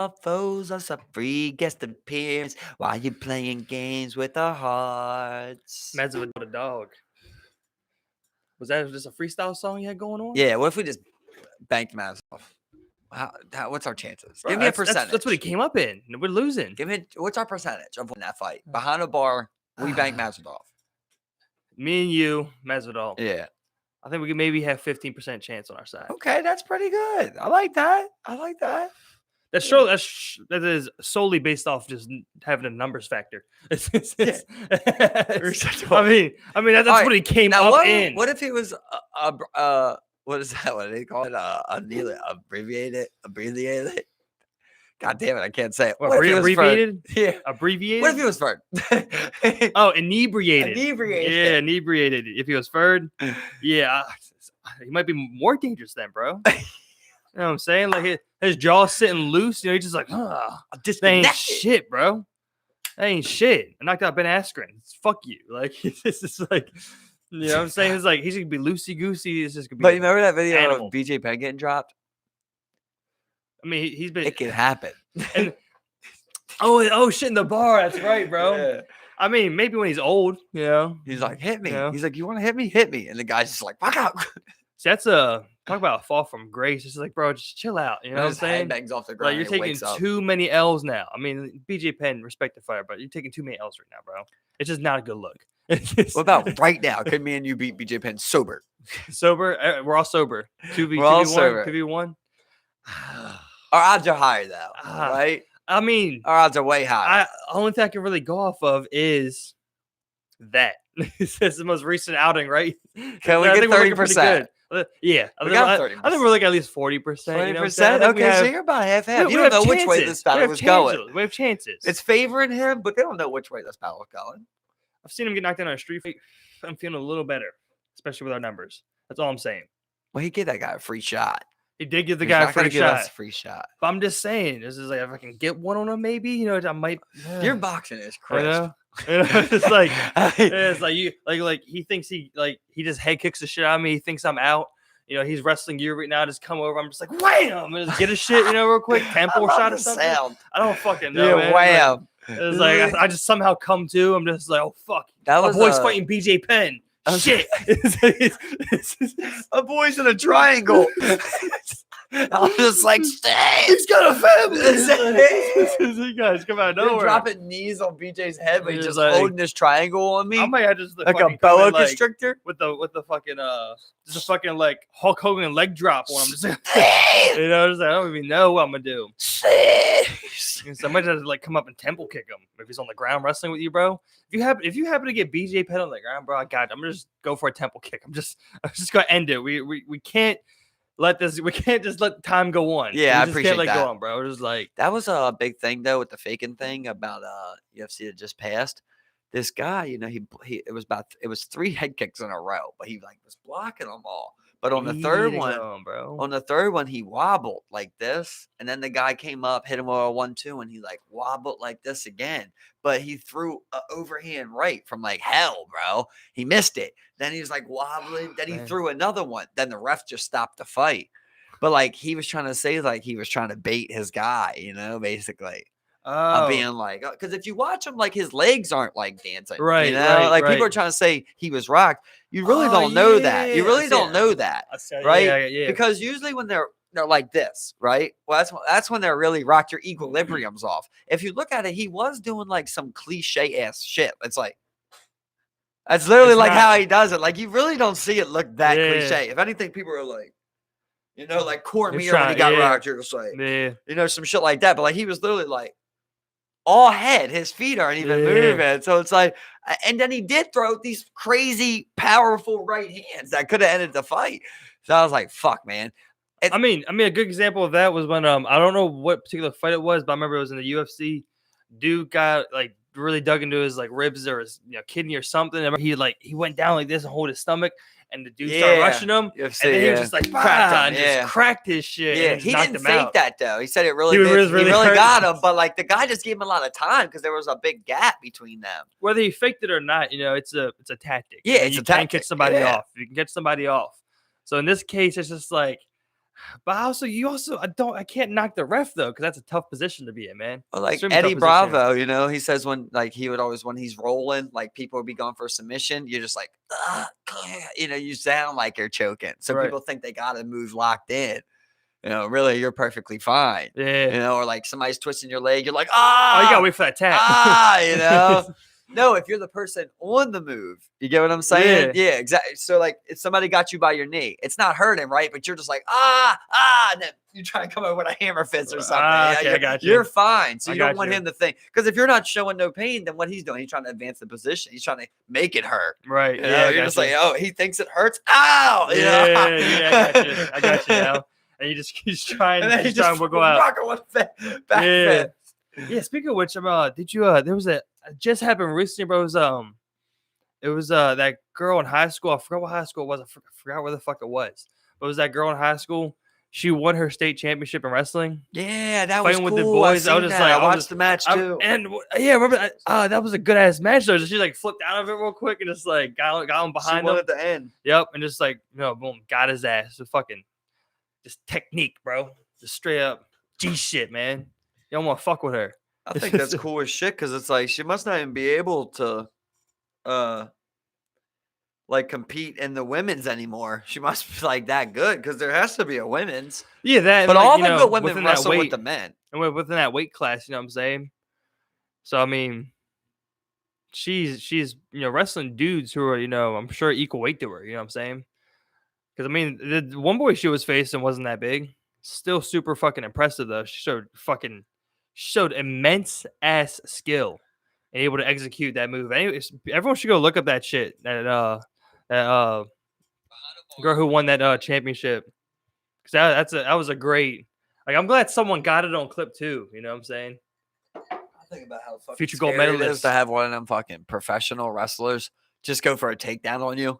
Our foes us a free guest appearance while you playing games with our hearts. Imagine with a dog. Was that just a freestyle song you had going on? Yeah, what if we just banked Mavs off? What's our chances? Give me a percentage. That's what he came up in. We're losing. What's our percentage of winning that fight? Behind a bar, we bank Masvidal. Me and you, Masvidal. Yeah. I think we could maybe have 15% chance on our side. Okay, that's pretty good. I like that. That's true. That is solely based off just having a numbers factor. I mean, that's right. What he came up in. What if he was what is that? What do they call it? Abbreviated. God damn it, I can't say it. What abbreviated? Yeah, abbreviated. What if he was third? Oh, inebriated. Yeah, inebriated. If he was third, yeah, he might be more dangerous then, bro. You know what I'm saying? Like his jaw sitting loose. You know, he's just like, that ain't shit, bro. That ain't shit. I knocked out Ben Askren. Fuck you. Like it's just like, you know what I'm saying? It's like he's gonna be loosey goosey. It's just gonna be. But you remember that video of BJ Penn getting dropped? I mean, he's been. It can happen. And, oh shit! In the bar. That's right, bro. Yeah. I mean, maybe when he's old, you know. He's like, hit me. You know? He's like, you want to hit me? Hit me. And the guy's just like, fuck out. See, that's talk about a fall from grace. It's like, bro, just chill out. You know what I'm saying? Bangs off the ground. Like, you're taking too many L's now. I mean, BJ Penn, respect the fire, but you're taking too many L's right now, bro. It's just not a good look. What about right now? Could me and you beat BJ Penn sober? Sober? We're all sober. 2v1? Our odds are higher, though, right? I mean, our odds are way higher. Only thing I can really go off of is that. It's the most recent outing, right? Can we get 30%? Yeah. We got 30%. I think we're like at least 40%. 40%? Okay, so you're about half. You don't know which way this battle was going. We have chances. It's favoring him, but they don't know which way this battle is going. I've seen him get knocked down on a street fight. I'm feeling a little better, especially with our numbers. That's all I'm saying. Well, he gave that guy a free shot. He did give the guy a free shot. But I'm just saying, this is like, if I can get one on him, maybe, you know, I might. Your boxing is crisp. You know? It's like you like he thinks he just head kicks the shit out of me. He thinks I'm out. You know, he's wrestling you right now. Just come over. I'm just like, wham! And just get a shit, you know, real quick. Tempo shot or something. Sound. I don't fucking know. Yeah, wham! It's like I just somehow come to. I'm just like, oh fuck. My boy's fighting BJ Penn. Shit. A boy's in a triangle. I'm just like, he's got a family. You guys come out of nowhere. You're dropping knees on BJ's head, but he's just like, holding this triangle on me. I might have just like a boa constrictor with the fucking just a fucking like Hulk Hogan leg drop on him. Just like, you know, just like, I don't even know what I'm gonna do. So I might just like come up and temple kick him if he's on the ground wrestling with you, bro. If you happen to get BJ Penn on the ground, bro, I got it. I'm gonna just go for a temple kick. I'm just gonna end it. We can't. We can't just let time go on. Yeah, I appreciate that. Can't let go on, bro. It was like that was a big thing though with the faking thing about UFC that just passed. This guy, you know, it was 3 head kicks in a row, but he like was blocking them all. But on the third one, he wobbled like this, and then the guy came up, hit him with a 1-2, and he like wobbled like this again. But he threw an overhand right from like hell, bro. He missed it. Then he was like wobbling. Then he threw another one. Then the ref just stopped the fight. But like he was trying to say, like he was trying to bait his guy, you know, basically. Being like, because if you watch him, like his legs aren't like dancing, right? You know, people are trying to say he was rocked. You really don't know that. You really don't know that, right? Yeah. Because usually when they're like this, right? Well, that's when they're really rocked. Your equilibrium's off. If you look at it, he was doing like some cliche ass shit. It's like that's literally like how he does it. Like you really don't see it look that cliche. If anything, people are like, you know, like Cormier when he got rocked, you're just like, you know, some shit like that. But like he was literally like. All head, his feet aren't even moving. So it's like, and then he did throw these crazy, powerful right hands that could have ended the fight. So I was like, fuck, man. I mean, a good example of that was when I don't know what particular fight it was, but I remember it was in the UFC. Dude got like really dug into his like ribs or his kidney or something. And he went down like this and hold his stomach. And the dude started rushing him, and then he was just like, just cracked his shit. Yeah, and he didn't fake out. That though. He said it really did. He really got him, but like the guy just gave him a lot of time because there was a big gap between them. Whether he faked it or not, it's a tactic. Yeah, it's a tactic. You can catch somebody off. You can catch somebody off. So in this case, it's just like, But I can't knock the ref though, because that's a tough position to be in, man. Well, like Extremely Eddie tough position. Bravo, you know, he says when he's rolling, like people would be going for a submission, you're just like, you know, you sound like you're choking. So Right. people think they got to move locked in. You know, really, you're perfectly fine. Yeah. You know, or like somebody's twisting your leg, you're like, Oh, you gotta wait for that tap. you know. No, if you're the person on the move, you get what I'm saying? Yeah, exactly. So like, if somebody got you by your knee, it's not hurting, right? But you're just like, and then you try to come over with a hammer fist or something. Okay, I got you. You're fine. So I you don't got want you. him to think, because if you're not showing no pain, then what he's doing, he's trying to advance the position. He's trying to make it hurt. Right. You know? Yeah. You're just like, oh, he thinks it hurts. Ow! You know? Yeah. I got you now. And you just keep trying. And then he trying just to go out. rocking with back fist. Yeah. Speaking of which, did you? There was it just happened recently, bro. It was that girl in high school. I forgot what high school it was. I forgot where the fuck it was. But it was that girl in high school. She won her state championship in wrestling. Yeah, that was fighting cool. with the boys. I was just like, I watched the match too. Remember that was a good ass match though. She like flipped out of it real quick and just like got him behind him at the end. Yep, and just like boom, got his ass. Just technique, bro. Just straight up G shit, man. You don't want to fuck with her. I think that's cool as shit, because it's like she must not even be able to like compete in the women's anymore. She must be like that good, because there has to be a women's. Yeah, that. But like, all the good women wrestle with the men. And within that weight class, you know what I'm saying? So I mean, she's wrestling dudes who are I'm sure equal weight to her. You know what I'm saying? Because I mean, the one boy she was facing wasn't that big. Still super fucking impressive though. She showed immense ass skill and able to execute that move. Anyways, everyone should go look up that shit. That girl who won that championship. Because that was a great. Like, I'm glad someone got it on clip too. You know what I'm saying? I think about how fucking future gold scary it medalist is to have one of them fucking professional wrestlers just go for a takedown on you.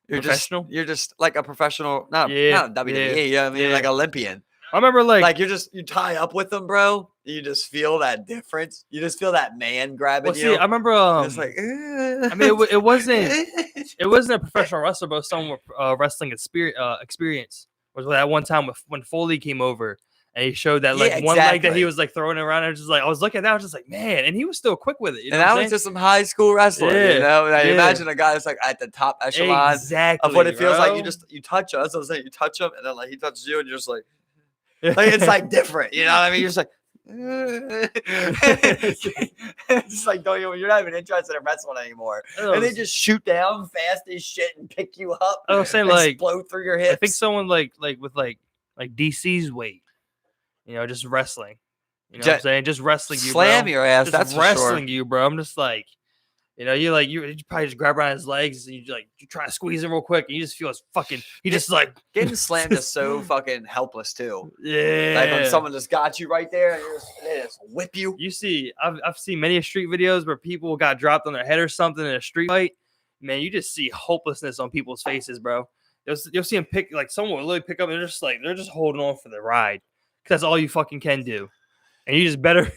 You're just like a professional, not WWE. Yeah, I mean, like Olympian. I remember like you tie up with them, bro. You just feel that difference. You just feel that man grabbing you. I remember. It's like, I mean, it wasn't a professional wrestler, but someone with wrestling experience. Was that one time when Foley came over and he showed that one leg that he was like throwing around. I was looking at that, I was just like, man, and he was still quick with it. You know and that was just some high school wrestling. You know, and I imagine a guy that's like at the top echelon of what it feels like. You touch us. I was saying, you touch him, and then like he touches you, and you're just like it's like different. You know what I mean? You're just like. It's like you're not even interested in wrestling anymore, and they just shoot down fast as shit and pick you up. I was saying like explode through your hips. I think someone like with like DC's weight, just wrestling. You know what I'm saying? Just wrestling you, slam bro. Your ass. Just that's wrestling you, bro. I'm just like. You probably just grab around his legs and you try to squeeze him real quick and you just feel his fucking. He just like getting slammed is so fucking helpless too. Yeah, like when someone just got you right there and they just whip you. You see, I've seen many street videos where people got dropped on their head or something in a street fight. Man, you just see hopelessness on people's faces, bro. You'll see them someone will literally pick up and they're just holding on for the ride because that's all you fucking can do. And you better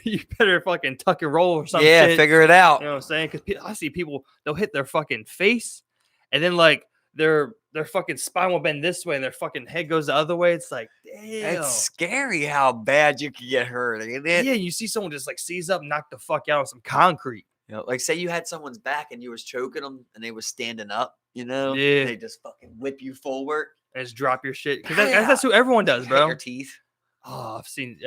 fucking tuck and roll or something. Yeah, figure it out. You know what I'm saying? Because I see people, they'll hit their fucking face, and then like their fucking spine will bend this way, and their fucking head goes the other way. It's like, damn, it's scary how bad you can get hurt, ain't it? Yeah, you see someone just like seize up, knock the fuck out on some concrete. Like say you had someone's back and you was choking them, and they was standing up. Yeah, they just fucking whip you forward and just drop your shit. Because that's what everyone does, bro. Your teeth. Oh, I've seen.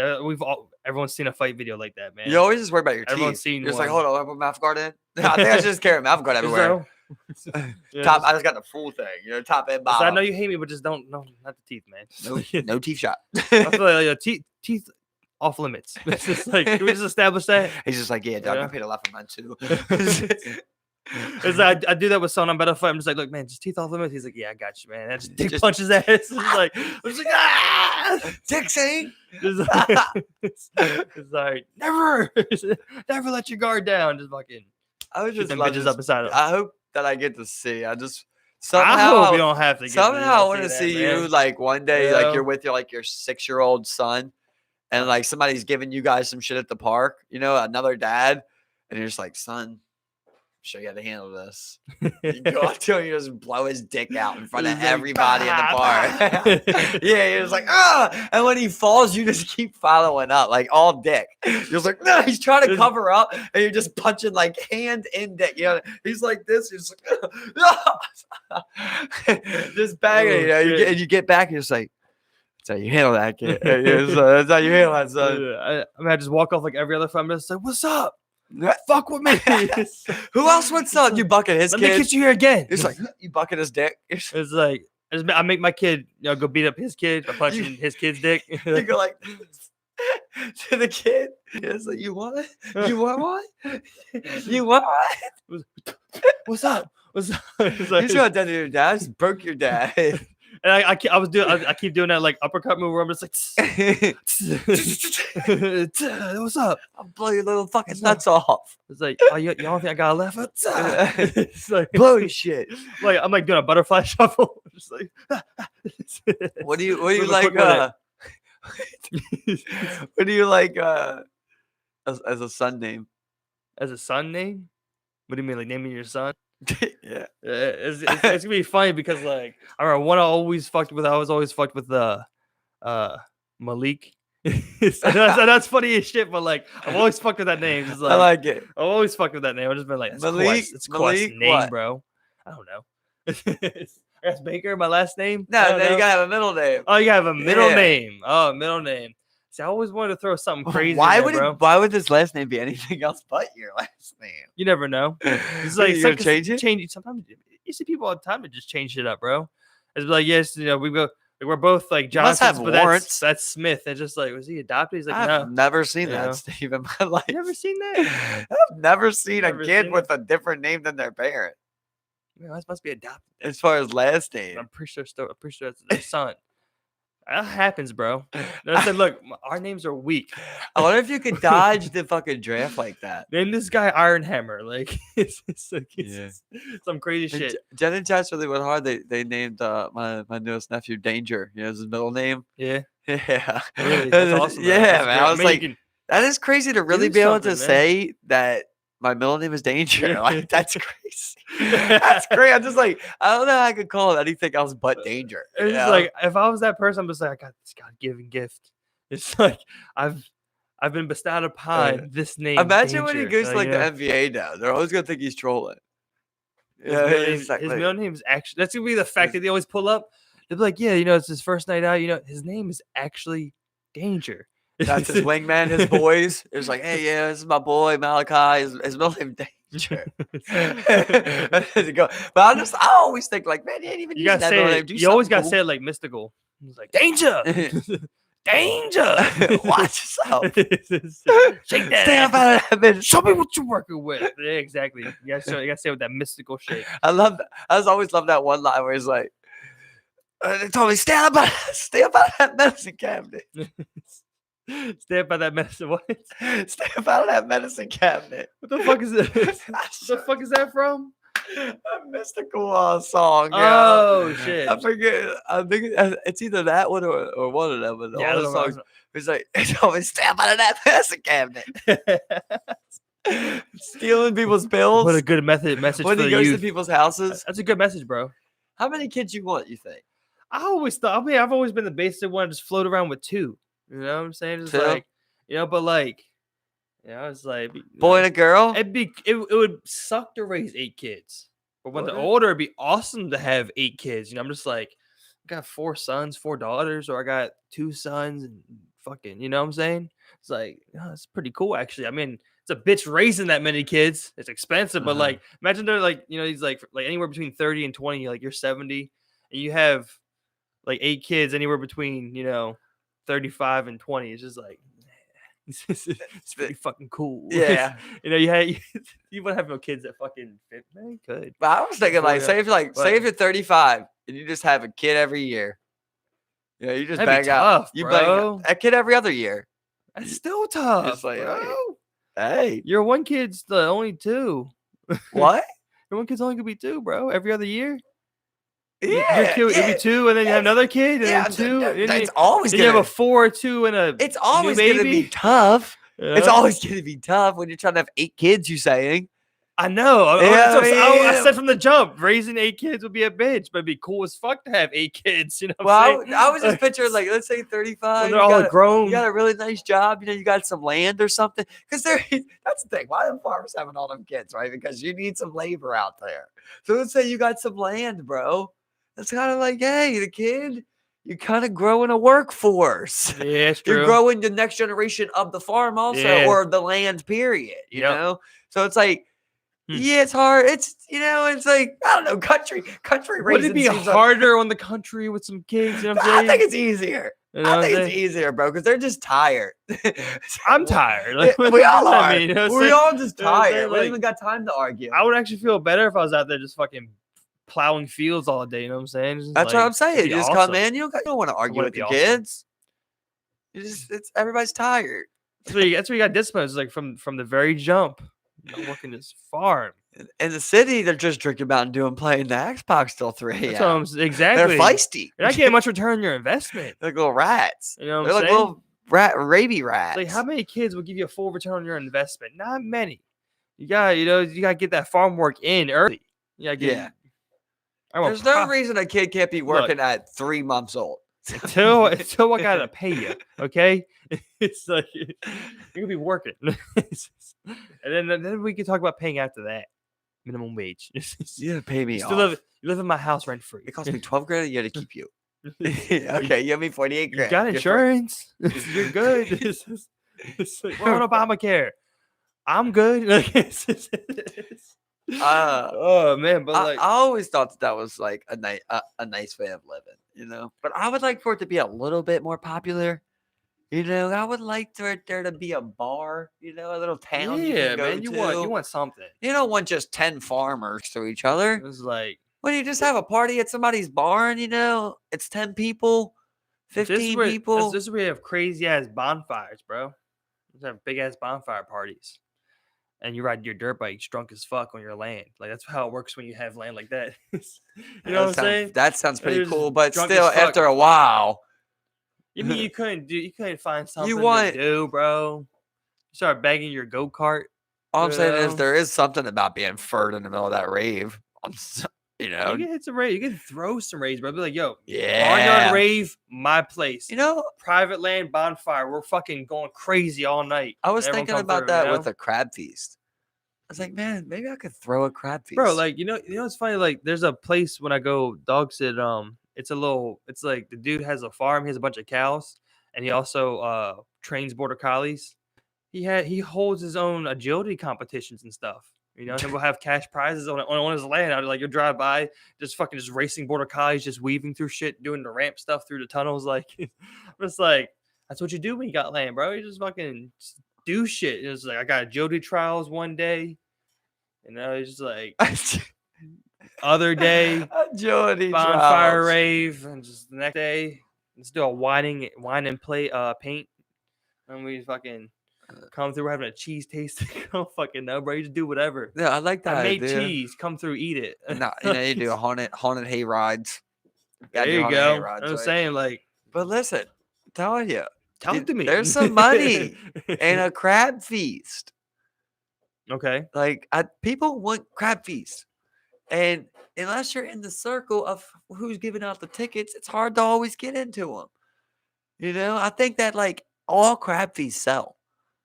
Everyone's seen a fight video like that, man. You always just worry about your Everyone's teeth. Seen You're just one. like, hold on, I put mouth guard in. I think I should just carry a mouth guard everywhere. Top. I just got the full thing. Top and bottom. I know you hate me, but just don't. No, not the teeth, man. No teeth shot. I feel like teeth off limits. It's just like, can we just establish that? He's just like, yeah, dog. I paid a lot for mine too. It's like I do that with someone I'm better fight. I'm just like, look, man, just teeth off limits. He's like, yeah, I got you, man. I just dick punch his ass. It's like, I'm just like, Dixie. It's like never let your guard down. Just fucking. I was just bitches up inside of. I hope that I get to see. I hope you don't have to. Somehow I want to see you like one day, like you're with your 6-year-old son, and like somebody's giving you guys some shit at the park. Another dad, and you're just like, son. show you how to handle this. You go up to him, you just blow his dick out in front of everybody in the bar. Yeah, you're just like, ah! And when he falls, you just keep following up, like all dick. You're just like, no, he's trying to cover up, and you're just punching like hand in dick. You know, he's like this, you're just like, just banging, you get back, and you're just like, that's how you handle that, kid. That's how you handle that, son. I just walk off like every other time. I'm just like, what's up? Fuck with me. Who else wants up? You bucking his kid? Let me kiss you here again. It's like, you bucking his dick? It's like, I make my kid, go beat up his kid by punching his kid's dick. You go like to the kid. It's like, you want it? You want what? You want what? What's up? What's up? It's like, you should have done to your dad. I just broke your dad. And I keep doing that like uppercut move where I'm just like, what's up? I'll blow your little fucking nuts off. It's like, oh, you don't think I got a left foot? It's like, blow your shit. Like I'm like doing a butterfly shuffle. Just like, what do you like? What do you like as a son name? As a son name? What do you mean, like naming your son? Yeah, it's gonna be funny because like I remember one I was always fucked with Malik. that's funny as shit, but like I've always fucked with that name. Just, like, I like it. I've always fucked with that name. I've just been like, that's Malik. It's Quest's name, what? Bro. I don't know. That's Baker, my last name. No, you gotta have a middle name. Oh, you gotta have a middle name. Oh, middle name. See, I always wanted to throw something crazy. Why would his last name be anything else but your last name? You never know. It's like you change it. Sometimes you see people all the time that just change it up, bro. It's like, yes, we're both like Johnsons, but that's Smith. And just like, was he adopted? He's like, I've never seen that, Steve, in my life. You never seen that? I've never seen a kid with a different name than their parent. Man, that must be adopted. As far as last name, I'm pretty sure it's their son. That happens, bro. I said, look, our names are weak. I wonder if you could dodge the fucking draft like that. Name this guy Iron Hammer. Like, it's some crazy shit. Jen and Josh really went hard. They named my newest nephew Danger. You know, his middle name. Yeah. Yeah. Really? That's awesome. Yeah, man. I was like, that is crazy to really be able to say that my middle name is Danger. Like, that's crazy. That's great. I'm just like, I don't know how I could call it anything else but Danger. It's just like, if I was that person, I'm just like, I got this God-given gift. It's like I've been bestowed upon this name. Imagine Danger. when he goes to like the NBA now. They're always gonna think he's trolling. His middle name is actually, that's gonna be the fact that they always pull up. They'll be like, yeah, it's his first night out. His name is actually Danger. That's his wingman, his boys. It was like, hey, yeah, this is my boy Malachi. His middle name Danger. But I always think like, man, he ain't even. You gotta say it. You always gotta say it like mystical. He's like, Danger, Danger. Watch yourself. Shake that. Stay up out of that bitch. Show me what you're working with. Yeah, exactly. You gotta say it with that mystical shake. I love that. I just always love that one line where he's like, they told me stay up out of that medicine cabinet. Stay up by that medicine. What? Stay up out of that medicine cabinet. What the fuck is it? What the fuck is that from? A mystical song. Oh shit! I forget. I think it's either that one or one of them. But yeah, all the songs. It's like it's always stay up out of that medicine cabinet. Stealing people's pills. What a good message when for he the goes youth. to people's houses. That's a good message, bro. How many kids you want? You think? I always thought. I mean, I've always been the basic one. Just float around with 2. You know what I'm saying? It's like, but like, it's like boy and a girl. It would suck to raise 8 kids, but when they're older, it'd be awesome to have 8 kids. I'm just like, I got 4 sons, 4 daughters, or I got 2 sons and fucking, you know what I'm saying? It's like, it's pretty cool actually. I mean, it's a bitch raising that many kids. It's expensive, but like, imagine they're like, he's like anywhere between 30 and 20. Like you're 70, and you have like 8 kids anywhere between 35 and 20. It's just like, it's pretty fucking cool. Yeah. You wouldn't have no kids that fucking fit. Man, you could. But I was thinking say if you're 35 and you just have a kid every year. Yeah, you just bang out. You bang a kid every other year. That's still tough. It's like, bro. Hey. Your one kid's the only 2. What? Your one kid's only gonna be 2, bro. Every other year. Yeah, it'd be 2, and then you have another kid, and then 2. It's always you have a 4, 2, and a. It's always gonna be tough. Yeah. It's always gonna be tough when you're trying to have 8 kids. You saying? I know. Yeah, I said from the jump, raising 8 kids would be a bitch, but it'd be cool as fuck to have 8 kids. You know what I'm saying? I was just picturing like, let's say 35. When they're all grown. You got a really nice job. You got some land or something. Because that's the thing. Why are farmers having all them kids, right? Because you need some labor out there. So let's say you got some land, bro. That's kind of like, hey, the kid, you're kind of growing a workforce. Yeah, it's true. You're growing the next generation of the farm also, or the land, period. You know? So it's like, yeah, it's hard. It's it's like, I don't know, country raising. Would it be harder on the country with some kids? You know what I'm saying? I think it's easier. I think it's easier, bro, because they're just tired. I'm tired. Like, we all are. I mean, we all just tired. We don't even got time to argue. I would actually feel better if I was out there just fucking plowing fields all day. You know what I'm saying? That's what I'm saying. You just come in. You don't want to argue with your kids. It's everybody's tired. That's where you got discipline. It's like from the very jump. Not working this farm. In the city, they're just drinking Mountain Dew and playing the Xbox till 3 a.m. Exactly. They're feisty. You're not getting much return on your investment. They're like little rats. You know what they're I'm like saying? little raby rats. Like, how many kids will give you a full return on your investment? Not many. You gotta get that farm work in early. There's no reason a kid can't be working at 3 months old. Until I gotta pay you, okay? It's like you're gonna be working, and then we can talk about paying after that. Minimum wage. You gotta pay me. You live in my house rent free. It costs me $12,000 a year to keep you. Okay, you have me $48,000. You got insurance. You're good. It's like, we're on Obamacare. I'm good. Oh man, but I always thought that was like a nice way of living, But I would like for it to be a little bit more popular. I would like for there to be a bar, a little town. Yeah, man, you want something. You don't want just 10 farmers to each other. It's like, when you just have a party at somebody's barn, it's 10 people, 15 people. This is where you have crazy ass bonfires, bro. You have big ass bonfire parties. And you ride your dirt bikes drunk as fuck on your land. Like, that's how it works when you have land like that. You know what I'm saying? That sounds pretty cool, but still, after a while. You mean you couldn't find something to do, bro? You start banging your go-kart. All I'm saying is there is something about being furred in the middle of that rave. You can hit some rave. You can throw some raves, bro. Be like, yo, barnyard rave, my place. Private land bonfire. We're fucking going crazy all night. I was thinking about that with a crab feast. I was like, man, maybe I could throw a crab feast. Bro, like, it's funny. Like, there's a place when I go dog sit. It's like the dude has a farm. He has a bunch of cows, and he also trains border collies. He holds his own agility competitions and stuff. And we'll have cash prizes on his land. I'd like, you'll drive by, just racing border collies, just weaving through shit, doing the ramp stuff through the tunnels. Like, it's like, that's what you do when you got land, bro. You just fucking do shit. It's like, I got agility trials one day, it's just like other day agility bonfire trials. rave, and just the next day let's do a wine and play paint, and we fucking come through. We're having a cheese tasting. I don't fucking know, bro. You just do whatever. Yeah, I like that. I made cheese. Come through, eat it. No, you do a haunted hay rides. There you go. I'm saying, like, but listen, I'm telling you, talk to me. There's some money in a crab feast. Okay. Like, people want crab feast, and unless you're in the circle of who's giving out the tickets, it's hard to always get into them. I think that like all crab feasts sell.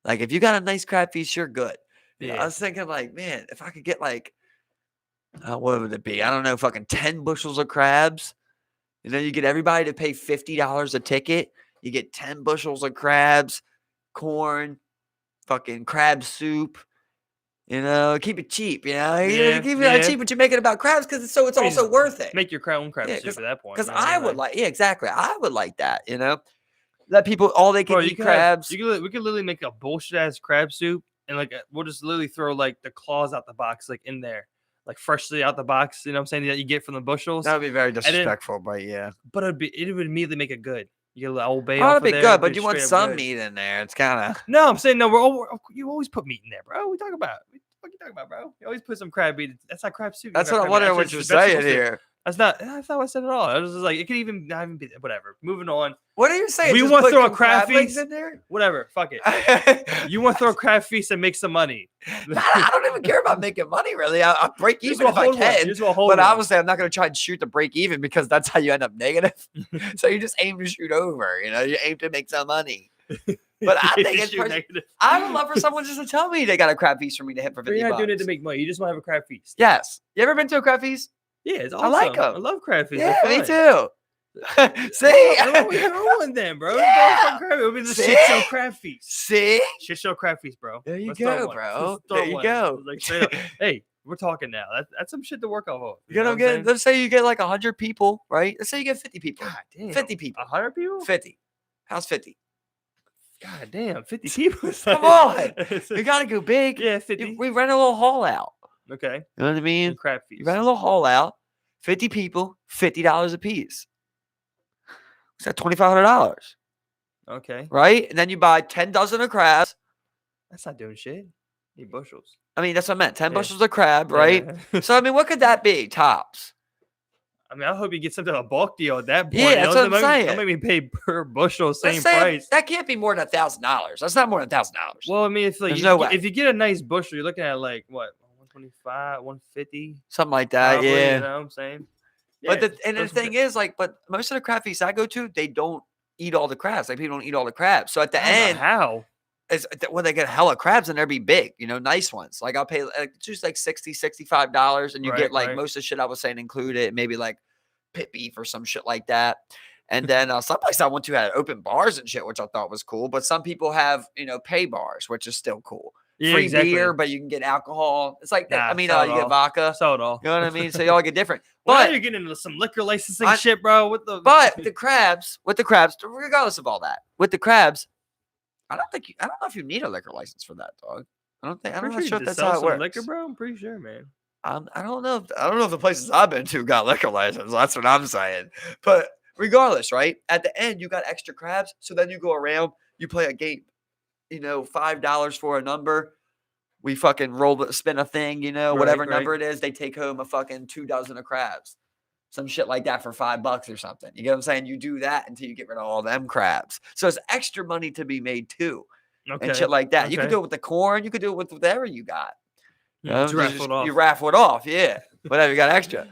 Like, if you got a nice crab feast, you're good. I was thinking, like, man, if I could get, like, what would it be? I don't know, fucking 10 bushels of crabs. You get everybody to pay $50 a ticket. You get 10 bushels of crabs, corn, fucking crab soup. Keep it cheap. Keep it cheap, but you make it about crabs because it's also worth it. Make your own crab soup at that point. Because I would exactly. I would like that. Let people all they can eat crabs. We could literally make a bullshit ass crab soup, and like we'll just literally throw like the claws out the box, like in there, like freshly out the box. You know what I'm saying, that you get from the bushels. That would be very disrespectful, but yeah. But it would immediately make it good. You get a little Old Bay. Oh, it'd be good, but you want some meat in there. It's kind of. No, I'm saying no. You always put meat in there, bro. What you talking about, bro? You always put some crab meat. That's not crab soup. That's what I'm wondering what you're saying here. That's not what I said at all. I was just like, it could even not even be whatever. Moving on. What are you saying? We Just want to put throw a some crab legs feast in there? Whatever. Fuck it. You want to throw a crab feast and make some money. I don't even care about making money, really. I break Just even if I hold one. can. Just hold But one. obviously, I'm not going to try and shoot to break even because that's how you end up negative. So you just aim to shoot over. You aim to make some money. But I think it's I would love for someone just to tell me they got a crab feast for me to hit for $50. You're not doing it to make money. You just want to have a crab feast. Yes. You ever been to a crab feast? Yeah, it's awesome. I like them. I love crab feast. Yeah, me too. See? We throw one then, bro. Yeah. It would be the Shitshow crab feast. See? Shitshow crab feast, bro. There you Let's go, bro. There you go. Like, straight up. Hey, we're talking now. That's some shit to work off of. You know what I'm saying? Let's say you get like 100 people, right? Let's say you get 50 people. God damn. 50 people. 100 people? 50. How's 50? God damn, 50 people. Come on. We got to go big. Yeah, 50. We rent a little hall out. Okay. You know what I mean? Crab feast. You rent a little hall out. 50 people, $50 a piece. Is that $2,500? Okay. Right? And then you buy 10 dozen of crabs. That's not doing shit. Need bushels. I mean, that's what I meant. 10 bushels of crab, right? Yeah. So, I mean, what could that be? Tops. I mean, I hope you get something a bulk deal at that point. Yeah, that's what I'm saying. Don't make me pay per bushel, same Let's say price. That can't be more than $1,000. That's not more than $1,000. Well, I mean, There's no way. If you get a nice bushel, you're looking at like what, 125, 150, something like that. probably, Yeah. You know what I'm saying? But the thing is, like, but most of the crab feasts I go to, they don't eat all the crabs. Like, people don't eat all the crabs. So at the end, how? When they get hella crabs and they'll be big, nice ones. Like, I'll pay just like $60, $65, and you get like most of the shit I was saying included, maybe like pit beef or some shit like that. And then some place I went to had open bars and shit, which I thought was cool. But some people have, pay bars, which is still cool. Yeah, free exactly. beer, but you can get alcohol. It's like that. Nah, I mean, you get vodka. Sell it all. You know what I mean? So y'all get different. Well, But you're getting into some liquor licensing shit, bro. With the the crabs, regardless of all that, with the crabs, I don't know if you need a liquor license for that, dog. I'm not sure if that's how it works. Liquor, bro. I'm pretty sure, man. I don't know. I don't know if the places I've been to got liquor license. That's what I'm saying. But regardless, right? At the end, you got extra crabs. So then you go around, you play a game. $5 for a number. We fucking spin a thing, whatever number it is. They take home a fucking 2 dozen of crabs. Some shit like that for $5 or something. You get what I'm saying? You do that until you get rid of all them crabs. So it's extra money to be made too. Okay. And shit like that. You could do it with the corn. You could do it with whatever you got. You raffle it off. Yeah. Whatever you got extra.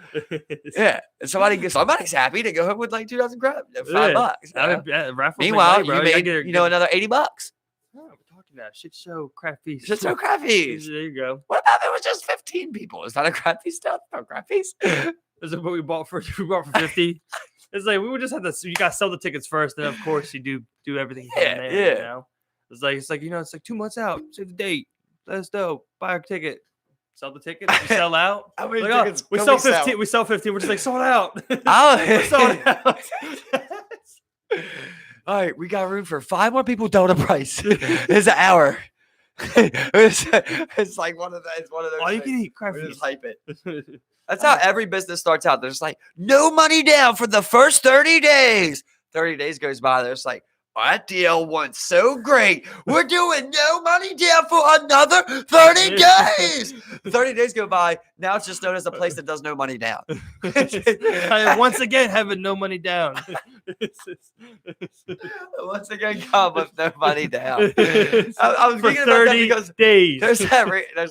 Yeah. And somebody's happy to go home with like 2 dozen crabs. $5. Meanwhile, you made another $80. Oh, we're talking about Shitshow crab feast. Shitshow crab feast. There you go. What about if it was just 15 people? Is that a crab feast stuff? No crab feast. This is what we bought for 50. It's like we would just have to. You got to sell the tickets first, then of course you do everything. Yeah. It's like 2 months out. Save the date. Let us know. Buy a ticket. Sell the tickets. We sell out. How many tickets? We sell 15. We sell 15. We're just like sold out. We're sold out. All right, we got room for 5 more people. Double the price. It's an hour. It's like one of those. Oh, you can eat crab feast. Just hype it. That's how every business starts out. They're just like, no money down for the first 30 days. 30 days goes by. They're just like, that deal went so great. We're doing no money down for another 30 days. 30 days go by. Now it's just known as a place that does no money down. Once again, having no money down. Once again, come with no money down. I was thinking about that because days. There's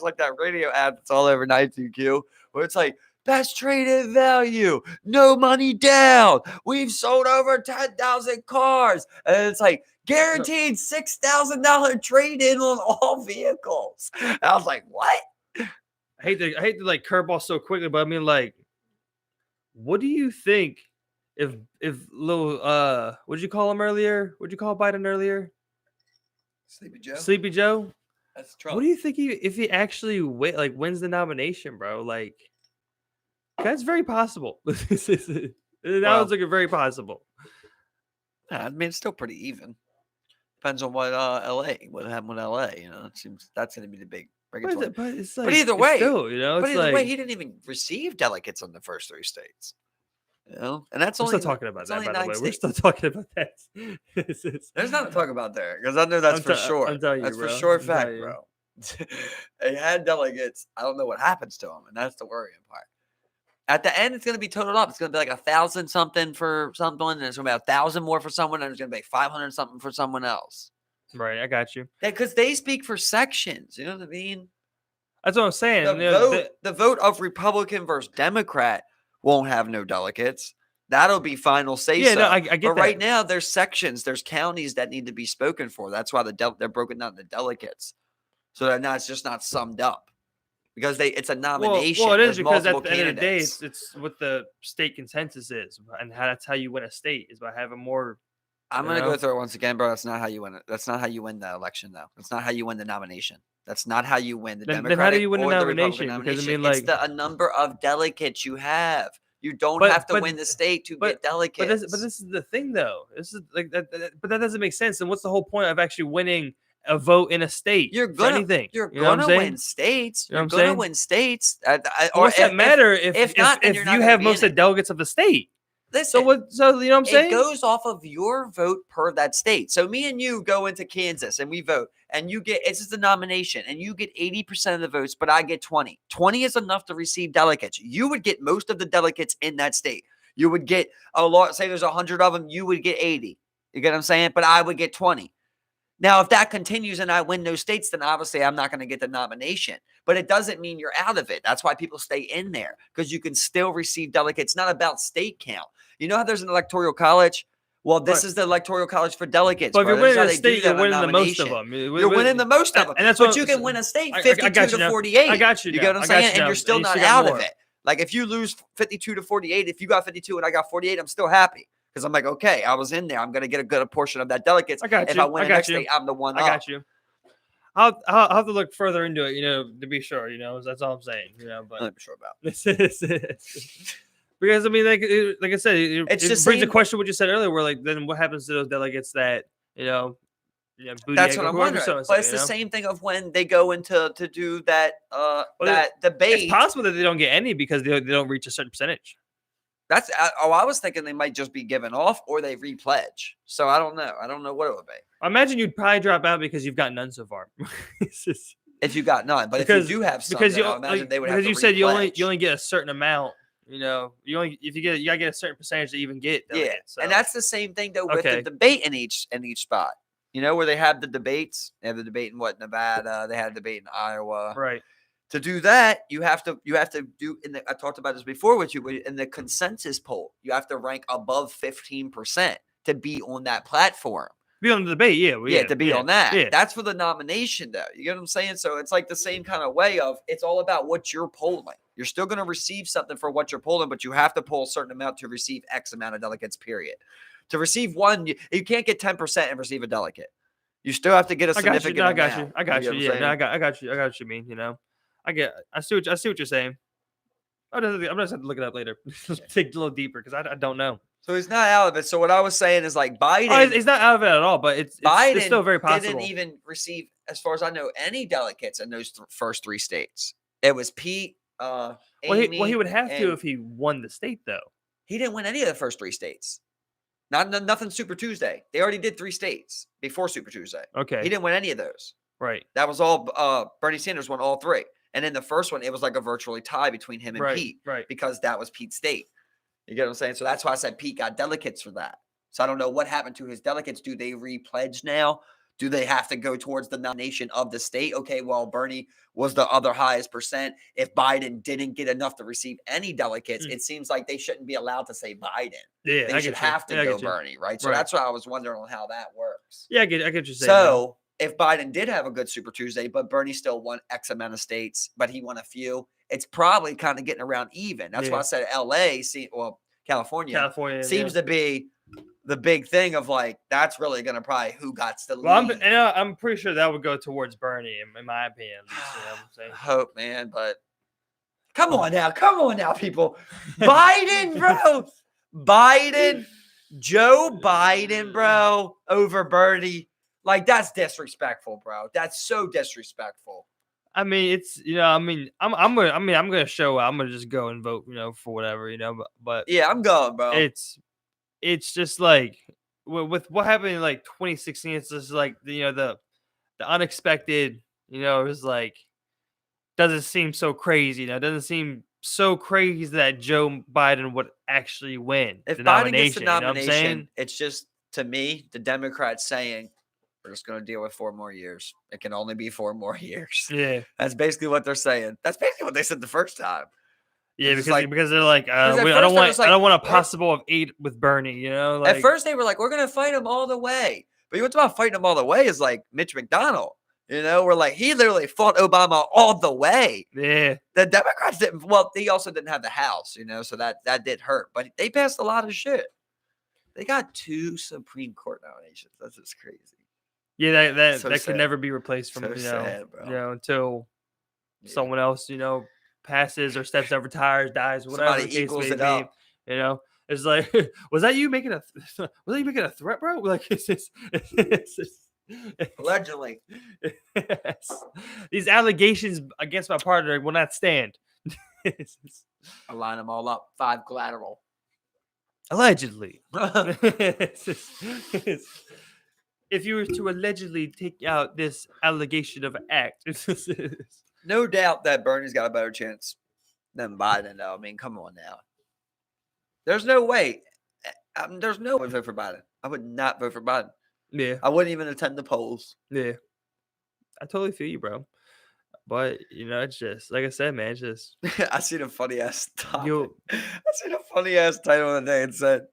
like that radio ad that's all over 92Q where it's like, best traded value, no money down. We've sold over 10,000 cars. And it's like guaranteed $6,000 trade-in on all vehicles. And I was like, what? I hate to like curveball so quickly, but I mean, like, what do you think if little what'd you call him earlier? What'd you call Biden earlier? Sleepy Joe? That's Trump. What do you think if he actually wins the nomination, bro? Like, that's very possible. That was looking very possible. I mean, it's still pretty even. Depends on what happened with LA. It seems that's going to be the big. But it's like, but either way, he didn't even receive delegates on the first 3 states. And that's we're only still talking about that. By the way, states. we're still talking about that. There's nothing to talk about there because I know that's for sure. I'm telling you, that's bro. for sure fact, bro. They had delegates. I don't know what happens to them, and that's the worrying part. At the end, it's going to be totaled up. It's going to be like 1,000 something for someone, and it's going to be 1,000 more for someone, and it's going to be 500 something for someone else. Right, I got you. Because they speak for sections. You know what I mean? That's what I'm saying. The vote of Republican versus Democrat won't have no delegates. That'll be final say. Yeah, no, I get but that. Right now, there's sections, there's counties that need to be spoken for. That's why they're broken down into delegates, so that now it's just not summed up because it's a nomination. Well, it is there's because at multiple the end of the day, candidates. it's what the state consensus is, and that's how you win a state is by having more. I'm going to go through it once again, bro. That's not how you win it. That's not how you win the election, though. That's not how you win the nomination. That's not how you win the Democratic then how do you win the or the Republican nomination? nomination. Because I mean, like, it's a number of delegates you have. You don't have to win the state to get delegates. But this is the thing, though. This is like that. But that doesn't make sense. And what's the whole point of actually winning a vote in a state? You're gonna win states. You're gonna win states. What's that matter if you have most of the delegates of the state? Listen, so you know what I'm saying? It goes off of your vote per that state. So me and you go into Kansas and we vote, and it's just a nomination, and you get 80% of the votes, but I get 20. 20 is enough to receive delegates. You would get most of the delegates in that state. You would get a lot. Say there's 100 of them, you would get 80. You get what I'm saying? But I would get 20. Now, if that continues and I win those states, then obviously I'm not going to get the nomination. But it doesn't mean you're out of it. That's why people stay in there, because you can still receive delegates. It's not about state count. You know how there's an electoral college? Well, this is the electoral college for delegates. But if you're winning a state, you're winning the most of them. You're winning the most of them. And that's but you can win a state 52 to 48. I got you. You get what I'm saying? And you're still not out of it. Like if you lose 52 to 48, if you got 52 and I got 48, I'm still happy. Because I'm like, okay, I was in there. I'm going to get a good portion of that delegates. I got you. If I win the next state, I'm the one I got you. I'll have to look further into it, to be sure, that's all I'm saying, but I'm sure about because I mean, like I said, it brings a question what you said earlier, where like, then what happens to those delegates that, that's what I'm wondering. But it's the same thing of when they go into to do that that debate. It's possible that they don't get any because they don't reach a certain percentage. I was thinking they might just be given off or they repledge. So I don't know. I don't know what it would be. I imagine you'd probably drop out because you've got none so far. If you got none, but if you do have some, I imagine they would have to because you said you only get a certain amount. You gotta get a certain percentage to even get delegates. Yeah, so. And that's the same thing though with the debate in each spot. Where they have the debates. They have the debate in Nevada. They had a debate in Iowa. Right. To do that, you have to do I talked about this before with you, in the consensus poll, you have to rank above 15% to be on that platform. Be on the debate, to be on that. Yeah. That's for the nomination, though. You get what I'm saying? So it's like the same kind of way of it's all about what you're polling. You're still going to receive something for what you're polling, but you have to poll a certain amount to receive X amount of delegates, period. To receive one, you can't get 10% and receive a delegate. You still have to get a significant amount. I got you. Yeah, I got you. I got what you mean, I see what you're saying. I'm just have to look it up later. Dig a little deeper because I don't know. So he's not out of it. So what I was saying is like Biden. He's not out of it at all, but it's still very possible. Didn't even receive, as far as I know, any delegates in those first three states. It was Pete. Amy, he would have to if he won the state, though. He didn't win any of the first three states. Nothing Super Tuesday. They already did 3 states before Super Tuesday. Okay. He didn't win any of those. Right. That was all. Bernie Sanders won all 3. And in the first one, it was like a virtually tie between him and Pete. Right. Because that was Pete's state. You get what I'm saying? So that's why I said Pete got delegates for that. So I don't know what happened to his delegates. Do they repledge now? Do they have to go towards the nomination of the state? Okay, well, Bernie was the other highest percent. If Biden didn't get enough to receive any delegates, it seems like they shouldn't be allowed to say Biden. Yeah, they should have to go Bernie, right? So that's why I was wondering on how that works. Yeah, I get you saying. So if Biden did have a good Super Tuesday, but Bernie still won X amount of states, but he won a few, it's probably kind of getting around even. That's why I said California seems to be the big thing of like, that's really going to probably who got the lead. Well, I'm pretty sure that would go towards Bernie, in my opinion. I hope, man, but come on now, people. Biden, bro. Joe Biden, bro, over Bernie. Like, that's disrespectful, bro. That's so disrespectful. I mean, it's I'm gonna show up. I'm gonna just go and vote, for whatever, but yeah, I'm going, bro. It's just like with what happened in like 2016. It's just like the unexpected. It was like doesn't seem so crazy. It doesn't seem so crazy that Joe Biden would actually win If the Biden gets the nomination. You know what I'm nomination, saying? it's just, to me, the Democrats saying, we're just going to deal with 4 more years. It can only be 4 more years. Yeah. That's basically what they're saying. That's basically what they said the first time. Yeah, It's because they're like, at I first don't they was like, want a possible of 8 with Bernie. You know, like at first they were like, we're going to fight him all the way. But what's about fighting him all the way is like Mitch McDonald. You know, we're like, he literally fought Obama all the way. yeah, The Democrats didn't. Well, they also didn't have the House, you know, so that did hurt. But they passed a lot of shit. They got 2 Supreme Court nominations. That's just crazy. yeah, that So could sad. never be replaced from So sad, bro. until someone else passes or steps out, retires, dies, whatever Somebody the case equals may it be. up. You know, it's like, was that you making a threat, bro? Like, it's Allegedly. These allegations against my partner will not stand. I line them all up. 5 collateral. Allegedly. If you were to allegedly take out this allegation of an act. No doubt that Bernie's got a better chance than Biden, though. I mean, come on now. There's no way. There's no way to vote for Biden. I would not vote for Biden. Yeah. I wouldn't even attend the polls. Yeah. I totally feel you, bro. But, it's just, like I said, man, it's just. I seen a funny ass topic. I seen a funny ass title the day and said,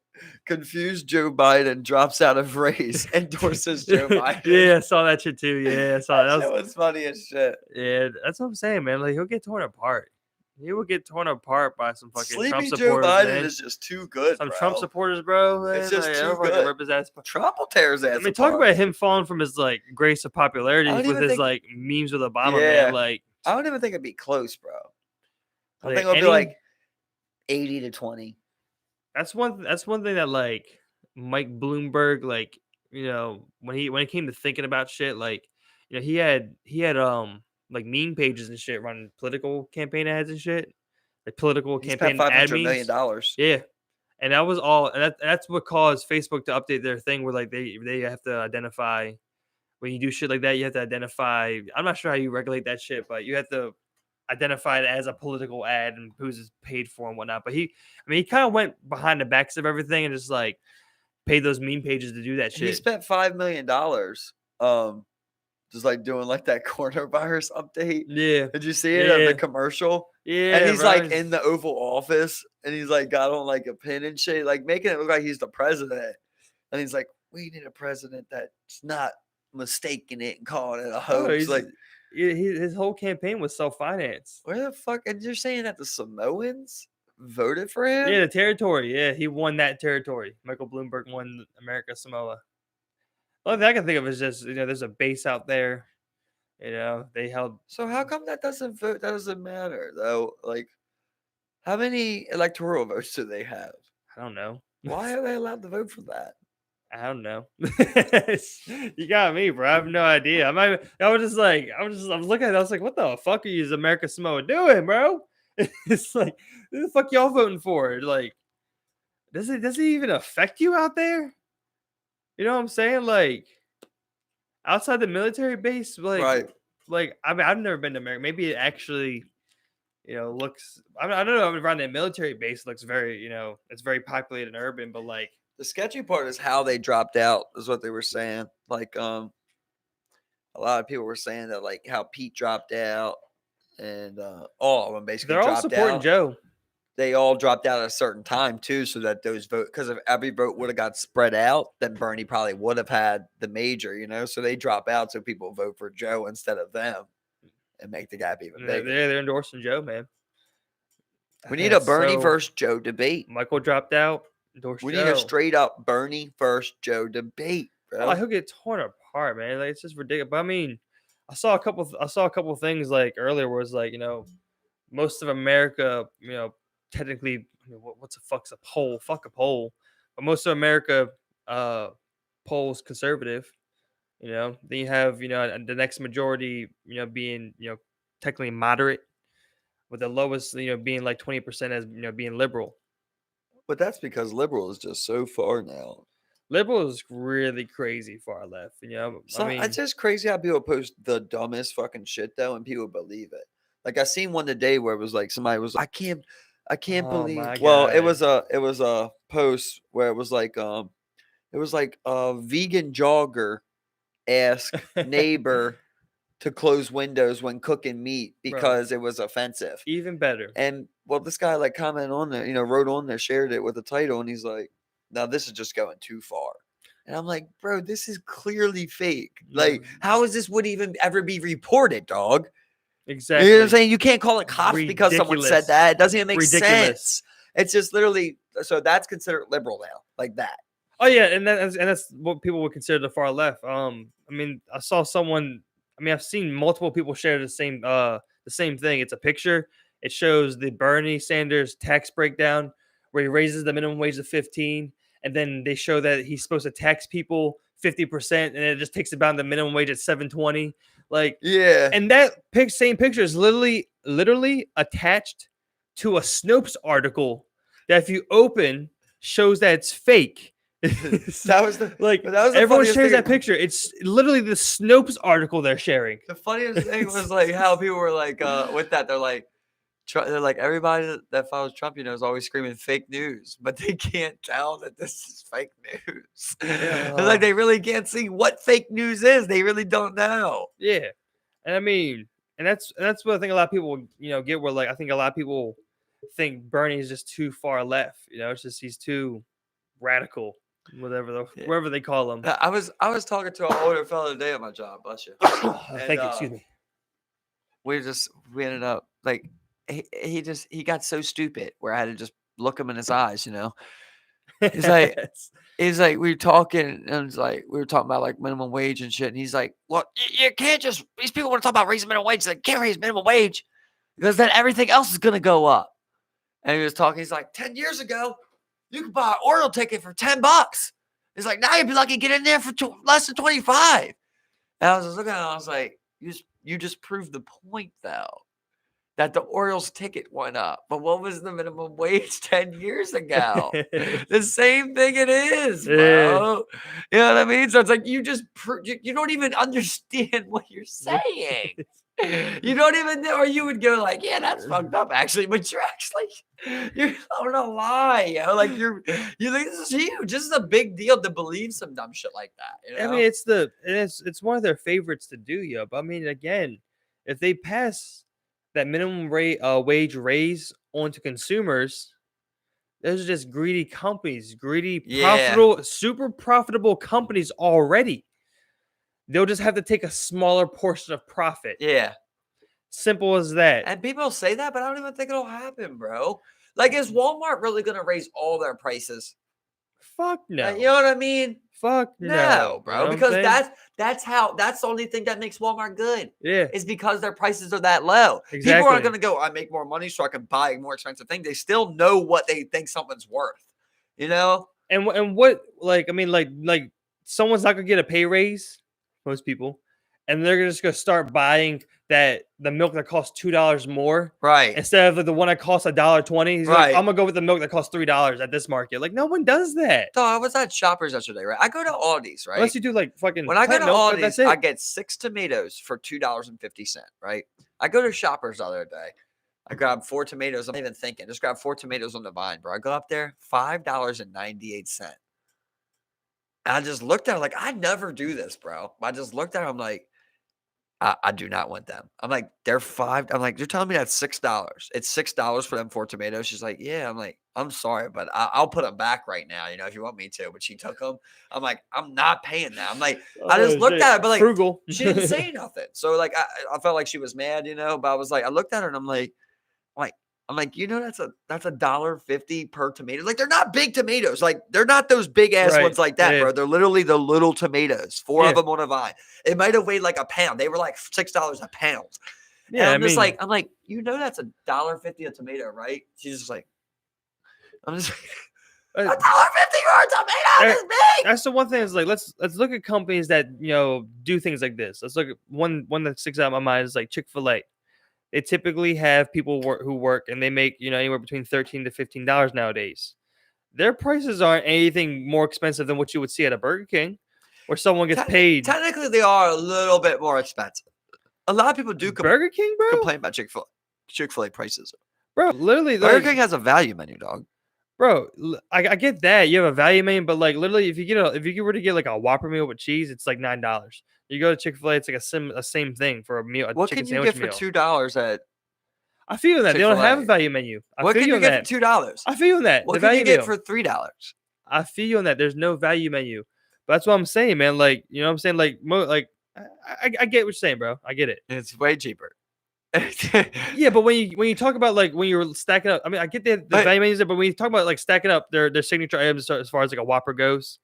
confused Joe Biden drops out of race, endorses Joe Biden. Yeah, I saw that shit too. Yeah, I saw that. That was funny as shit. Yeah, that's what I'm saying, man. Like, he'll get torn apart. He will get torn apart by some fucking Sleepy Trump Joe supporters, Biden man. is just too good, Some bro. Trump supporters, bro. Man. It's just like, too fucking good. Rip his ass. Trump will tear his ass apart. talk about him falling from his grace of popularity with his memes with Obama, Yeah. man. Like, I don't even think it'd be close, bro. I Like, think it'll be like 80-20. that's one thing that Mike Bloomberg, when it came to thinking about shit, he had meme pages and shit running political campaign ads and shit. Like political He campaign spent ad $500 memes. million. Yeah. And that was all, and that's what caused Facebook to update their thing where they have to identify when you do shit like that. You have to identify. I'm not sure how you regulate that shit, but you have to identify it as a political ad and who's paid for and whatnot. But he kind of went behind the backs of everything and just paid those meme pages to do that shit. He spent $5 million. Just doing that coronavirus update. Yeah. Did you see it of the commercial? Yeah. And he's in the Oval Office and he's got on a pin and shit, making it look like he's the president. And he's like, we need a president that's not mistaking it and calling it a hoax. His whole campaign was self-financed. Where the fuck? And you're saying that the Samoans voted for him? Yeah, the territory. Yeah, he won that territory. Michael Bloomberg won America Samoa. The only thing I can think of is just, there's a base out there. They held. So how come that doesn't vote? That doesn't matter though. How many electoral votes do they have? I don't know. Why are they allowed to vote for that? I don't know. You got me, bro. I have no idea. I was looking at it. I was like, what the fuck are you, America Samoa, doing, bro? It's who the fuck y'all voting for? Does it even affect you out there? You know what I'm saying? Outside the military base, right. I've never been to America. Maybe it actually, looks. I don't know. Around that military base looks very, it's very populated and urban. But the sketchy part is how they dropped out. Is what they were saying. A lot of people were saying that how Pete dropped out, and all of them basically they're all dropped supporting out. Joe. They all dropped out at a certain time too, so that those votes, because if every vote would have got spread out, then Bernie probably would have had the major, so they drop out so people vote for Joe instead of them and make the gap even bigger. They're endorsing Joe, man. We need a Bernie versus Joe debate. Michael dropped out. We need a straight up Bernie versus Joe debate, bro. Oh, he'll get torn apart, man. It's just ridiculous. But I saw a couple things earlier where it's most of America, technically, what's a fuck's a poll? Fuck a poll. But most of America polls conservative. Then you have, the next majority, being, technically moderate, with the lowest, being 20% as, being liberal. But that's because liberal is just so far now. Liberal is really crazy far left. It's just crazy how people post the dumbest fucking shit though, and people believe it. Like I seen one today where it was like somebody was I can't Oh believe. my Well, God. it was a post where it was like a vegan jogger asked neighbor to close windows when cooking meat because it was offensive. Even better. And well, this guy like commented on there, wrote on there, shared it with the title, and he's like, "Now this is just going too far." And I'm like, "Bro, this is clearly fake. Like, how is this would even ever be reported, dog?" Exactly. You know what I'm saying? You can't call it cops because someone said that. It doesn't even make sense. It's just literally so that's considered liberal now, like that. Oh yeah, and that's what people would consider the far left. I mean, I saw someone. I mean, I've seen multiple people share the same thing. It's a picture. It shows the Bernie Sanders tax breakdown where he raises the minimum wage to 15, and then they show that he's supposed to tax people 50%, and it just takes about the minimum wage at 720. Like, yeah, and that same picture is literally attached to a Snopes article that if you open shows that it's fake. that was the everyone shares that picture. It's literally the Snopes article they're sharing. The funniest thing was like how people were like with that. They're like everybody that follows Trump, is always screaming fake news, but they can't tell that this is fake news. Like they really can't see what fake news is. They really don't know. Yeah, and I mean, and that's what I think a lot of people get. Where like I think a lot of people think Bernie is just too far left. It's just he's too radical. Wherever they call him. I was talking to an older fellow today at my job. Bless you. Thank you. Excuse me. We ended up like he got so stupid where I had to just look him in his eyes. He's like we were talking and it's like we were talking about like minimum wage and shit. And he's like, "Well, you can't just these people want to talk about raising minimum wage. They can't raise minimum wage because then everything else is gonna go up." And he was talking. He's like, 10 years ago. You could buy an Oriole ticket for $10. It's like now you'd be lucky to get in there for less than 25. And I was just looking at it. I was like, you just proved the point though, that the Orioles ticket went up. But what was the minimum wage 10 years ago? The same thing it is, bro. You know what I mean? So it's like you just you don't even understand what you're saying. You don't even know, or you would go like, yeah, that's fucked up actually, but you're on a lie, like you think this is huge. This is a big deal to believe some dumb shit like that. I mean, it's one of their favorites to do, but I mean, again, if they pass that minimum wage raise onto consumers, those are just greedy companies, profitable, super profitable companies already. They'll just have to take a smaller portion of profit. Yeah. Simple as that. And people say that, but I don't even think it'll happen, bro. Like, is Walmart really going to raise all their prices? Fuck no. You know what I mean? Fuck no, bro. Because that's the only thing that makes Walmart good. Yeah. Is because their prices are that low. Exactly. People aren't going to go, I make more money so I can buy a more expensive thing. They still know what they think something's worth. And what, like, I mean, like someone's not going to get a pay raise. Most people, and they're just gonna start buying the milk that costs $2 more, right? Instead of the one that costs $1.20. He's like, I'm gonna go with the milk that costs $3 at this market. Like, no one does that. So I was at Shoppers yesterday, right? I go to Aldi's, right? Unless you do like fucking. When I go to Aldi's, I get 6 tomatoes for $2.50, right? I go to Shoppers the other day. I grabbed 4 tomatoes. I'm not even thinking. Just grab 4 tomatoes on the vine, bro. I go up there, $5.98. I just looked at it like, I never do this, bro. I just looked at it. I'm like, I do not want them. I'm like, they're $5. I'm like, you're telling me that's $6. It's $6 for them 4 tomatoes. She's like, yeah. I'm like, I'm sorry, but I'll put them back right now, if you want me to. But she took them. I'm like, I'm not paying that. I'm like, I just looked at her, but like, frugal. She didn't say nothing. So like, I felt like she was mad, but I was like, I looked at her and I'm like, that's $1.50 per tomato. Like, they're not big tomatoes. Like, they're not those big ass ones like that, bro. They're literally the little tomatoes. 4 of them on a vine. It might have weighed like a pound. They were like $6 a pound. Yeah, and I'm like, that's $1.50 a tomato, right? She's just like, I'm just like, $1.50 for a tomato is big. That's the one thing. Is like, let's look at companies that do things like this. Let's look at one that sticks out in my mind is like ChickFilA. They typically have people who work and they make anywhere between $13 to $15 nowadays. Their prices aren't anything more expensive than what you would see at a Burger King, where someone gets paid. Technically, they are a little bit more expensive. A lot of people do Burger King, bro. complain about Chick-fil-A prices. Bro, literally, Burger King has a value menu, dog. Bro, I get that you have a value menu, but like literally, if you were to get like a Whopper meal with cheese, it's like $9. You go to Chick-fil-A, it's like a same thing for a meal. What can you get for $2 at? I feel you that they don't have a value menu. What can you get for $2? I feel you on that. What can you get for $3? I feel you on that. There's no value menu, but that's what I'm saying, man. Like, you know what I'm saying? Like, I get what you're saying, bro. I get it. It's way cheaper. Yeah, but when you talk about like when you're stacking up, I mean, I get the value menus there, but when you talk about like stacking up their signature items as far as like a Whopper goes,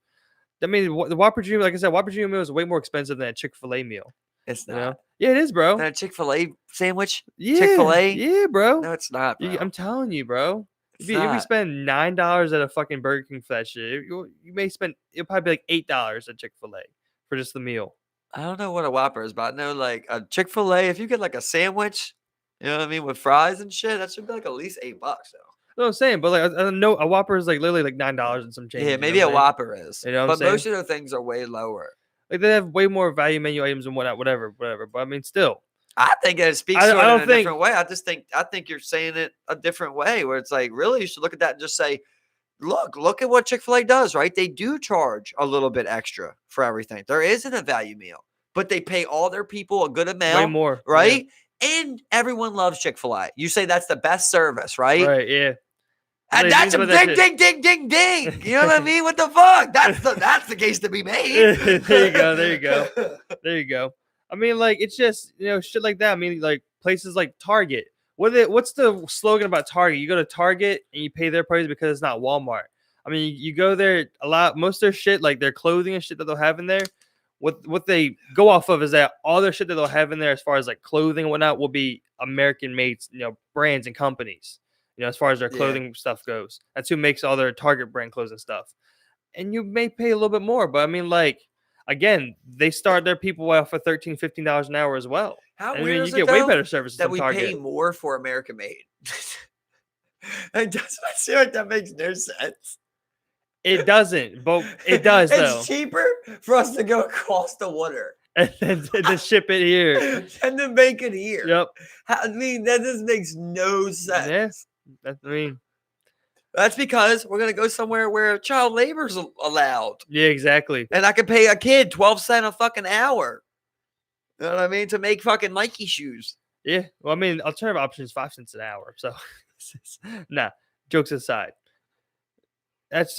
I mean, the Whopper Junior, like I said, Whopper Junior meal is way more expensive than a Chick-fil-A meal. It's not. You know? Yeah, it is, bro. Than a Chick-fil-A sandwich? Yeah, Chick-fil-A? Yeah, bro. No, it's not, bro. I'm telling you, bro. If you spend $9 at a fucking Burger King for that shit, you may spend, it'll probably be like $8 at Chick-fil-A for just the meal. I don't know what a Whopper is, but I know like a Chick-fil-A, if you get like a sandwich, you know what I mean, with fries and shit, that should be like at least $8 though. That's what I'm saying, but like I know a Whopper is like literally like $9 and some change. Yeah, maybe a Whopper is. You know, but most of the things are way lower. Like they have way more value menu items and whatever. But I mean, still, I think it speaks to it in a different way. I think you're saying it a different way, where it's like really you should look at that and just say, look at what Chick-fil-A does, right? They do charge a little bit extra for everything. There isn't a value meal, but they pay all their people a good amount, way more, right? Yeah. And everyone loves Chick-fil-A. You say that's the best service, right? Right, yeah. And that's a ding. You know what I mean? What the fuck? That's the case to be made. There you go. I mean, like, it's just, you know, shit like that. I mean, like, places like Target. What's the slogan about Target? You go to Target and you pay their price because it's not Walmart. I mean, you go there most of their shit, like their clothing and shit that they'll have in there, what they go off of is that all their shit that they'll have in there as far as like clothing and whatnot will be American made, you know, brands and companies, you know, as far as their clothing stuff goes. That's who makes all their Target brand clothes and stuff. And you may pay a little bit more, but I mean, like, again, they start their people out for $13, $15 an hour as well. How weird is you it get way better services that we Target. Pay more for American made? I feel like that makes no sense. It doesn't, but it does though. It's cheaper for us to go across the water and to ship it here and to make it here. Yep. I mean, that just makes no sense. Yeah. That's because we're gonna go somewhere where child labor is allowed. Yeah, exactly. And I can pay a kid 12 cents a fucking hour. You know what I mean? To make fucking Nike shoes. Yeah. Well, I mean, alternative option is 5 cents an hour. So, nah. Jokes aside. It's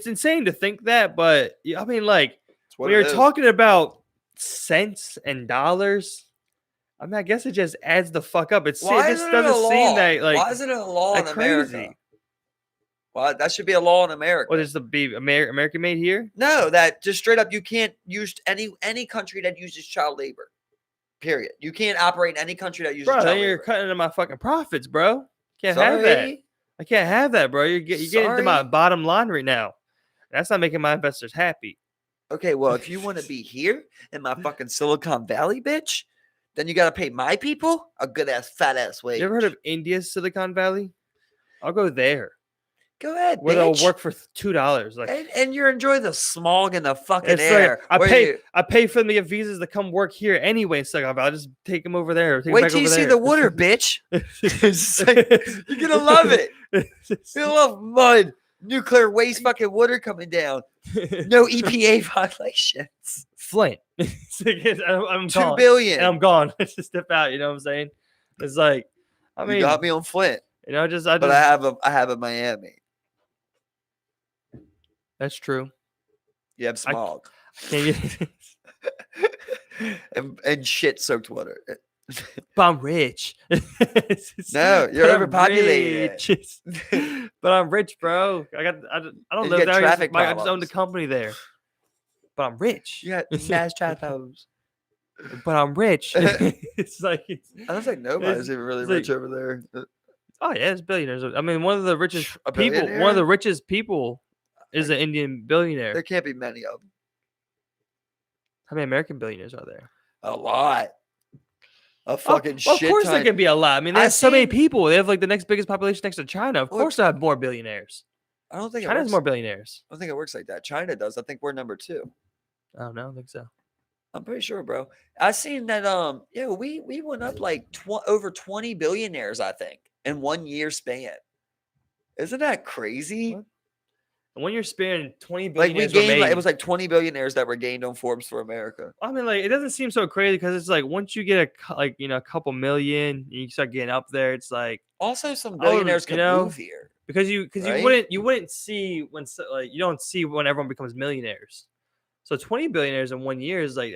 insane to think that, but I mean, like, when you're talking about cents and dollars, I mean, I guess it just adds the fuck up. It just doesn't seem that like. Why isn't it a law in America? Well, that should be a law in America. What is the be American made here? No, that just straight up, you can't use any country that uses child labor. Period. You can't operate in any country that uses child labor. You're cutting into my fucking profits, bro. Can't have that. I can't have that, bro. You're getting into my bottom line right now. That's not making my investors happy. Okay, well, if you want to be here in my fucking Silicon Valley, bitch, then you got to pay my people a good ass, fat ass wage. You ever heard of India's Silicon Valley? I'll go there. Go ahead, where they'll work for $2. Like, and you're enjoying the smog in the fucking air. Like, I pay for them to get visas to come work here anyway. So I'll just take them over there. Wait till you see the water, bitch. You're gonna love it. You're gonna love mud, nuclear waste, fucking water coming down. No EPA violations. Flint. I'm $2 billion. And I'm gone. Just step out. You know what I'm saying? It's like, I mean, you got me on Flint. You know, but I have a Miami. That's true. You have smog. and shit-soaked water. But I'm rich. No, you're overpopulated. But I'm rich, bro. I don't live there. I just own the company there. But I'm rich. You got mass traffic problems. But I'm rich. It's like I don't think nobody's even really rich over there. Oh yeah, it's billionaires. I mean, one of the richest people. One of the richest people is an Indian billionaire. There can't be many of them. How many American billionaires are there? A lot. A fucking shit. Of course, there can be a lot. I mean, there's so many people. They have like the next biggest population next to China. Of course, they have more billionaires. I don't think China has more billionaires. I don't think it works like that. China does. I think we're number 2. I don't know. I think so. I'm pretty sure, bro. I seen that. Yeah, we went up like over 20 billionaires, I think, in 1 year span. Isn't that crazy? What? And when you're sparing 20 Like we billionaires gained, like, it remain, was like 20 billionaires that were gained on Forbes for America. I mean, like, it doesn't seem so crazy because it's like once you get a couple million, you start getting up there. It's like, Also, some oh, billionaires could move here. because you right? wouldn't see when like you don't see when everyone becomes millionaires. So 20 billionaires in 1 year is like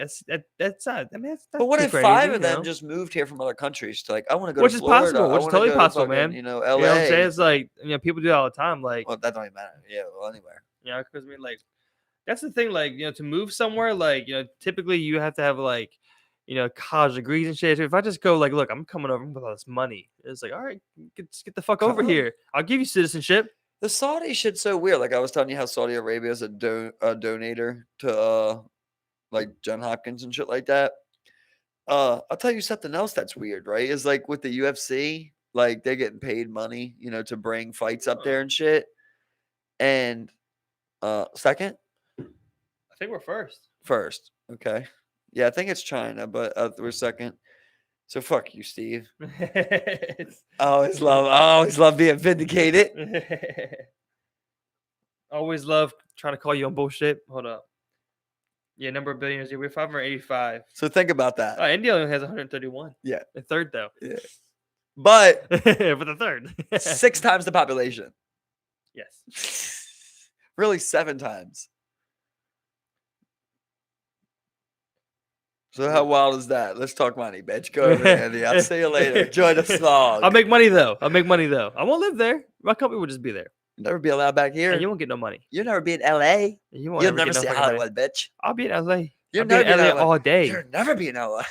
that's not. I mean, that's not But what too if crazy, 5 of them just moved here from other countries to like, I want to go which to is Florida, possible, I which is want to totally go to possible, fucking, man. LA. You know what I'm saying? It's like people do that all the time, like Well, that don't even matter. Yeah, well, anywhere. because I mean, like that's the thing, like to move somewhere, like typically you have to have like college degrees and shit. If I just go like, look, I'm coming over with all this money, it's like, all right, just get the fuck over here. I'll give you citizenship. The Saudi shit's so weird. Like I was telling you how Saudi Arabia is a donator to like John Hopkins and shit like that. I'll tell you something else that's weird, right? Is like with the UFC, like they're getting paid money, to bring fights up there and shit. And second? I think we're first. First. Okay. Yeah, I think it's China, but we're second. So fuck you, Steve. I always love being vindicated. Always love trying to call you on bullshit. Hold up. Yeah, number of billionaires. Yeah, we're 585. So think about that. India only has 131. Yeah. The third, though. Yeah. But for the third. 6 times the population. Yes. Really 7 times. So how wild is that? Let's talk money, bitch. Go over there, Andy. I'll see you later. Enjoy the slog. I'll make money though. I won't live there. My company will just be there. You'll never be allowed back here. And you won't get no money. You'll never be in LA. You'll never see Hollywood, bitch. I'll be in LA. You'll never be in LA all day. You'll never be in LA.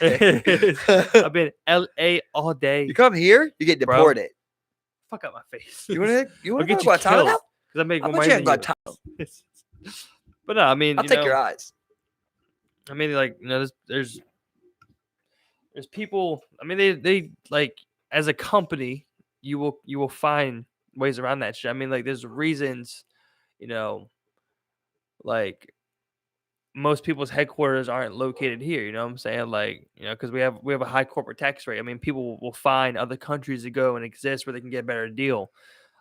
I'll be in LA all day. You come here, you get deported. Fuck out my face. You want to get go you killed? Because I make more money than you. But no, I mean, I'll take your eyes. I mean, like there's people. I mean, they like as a company, you will find ways around that shit. I mean, like there's reasons, like most people's headquarters aren't located here. You know what I'm saying? Like, because we have a high corporate tax rate. I mean, people will find other countries to go and exist where they can get a better deal.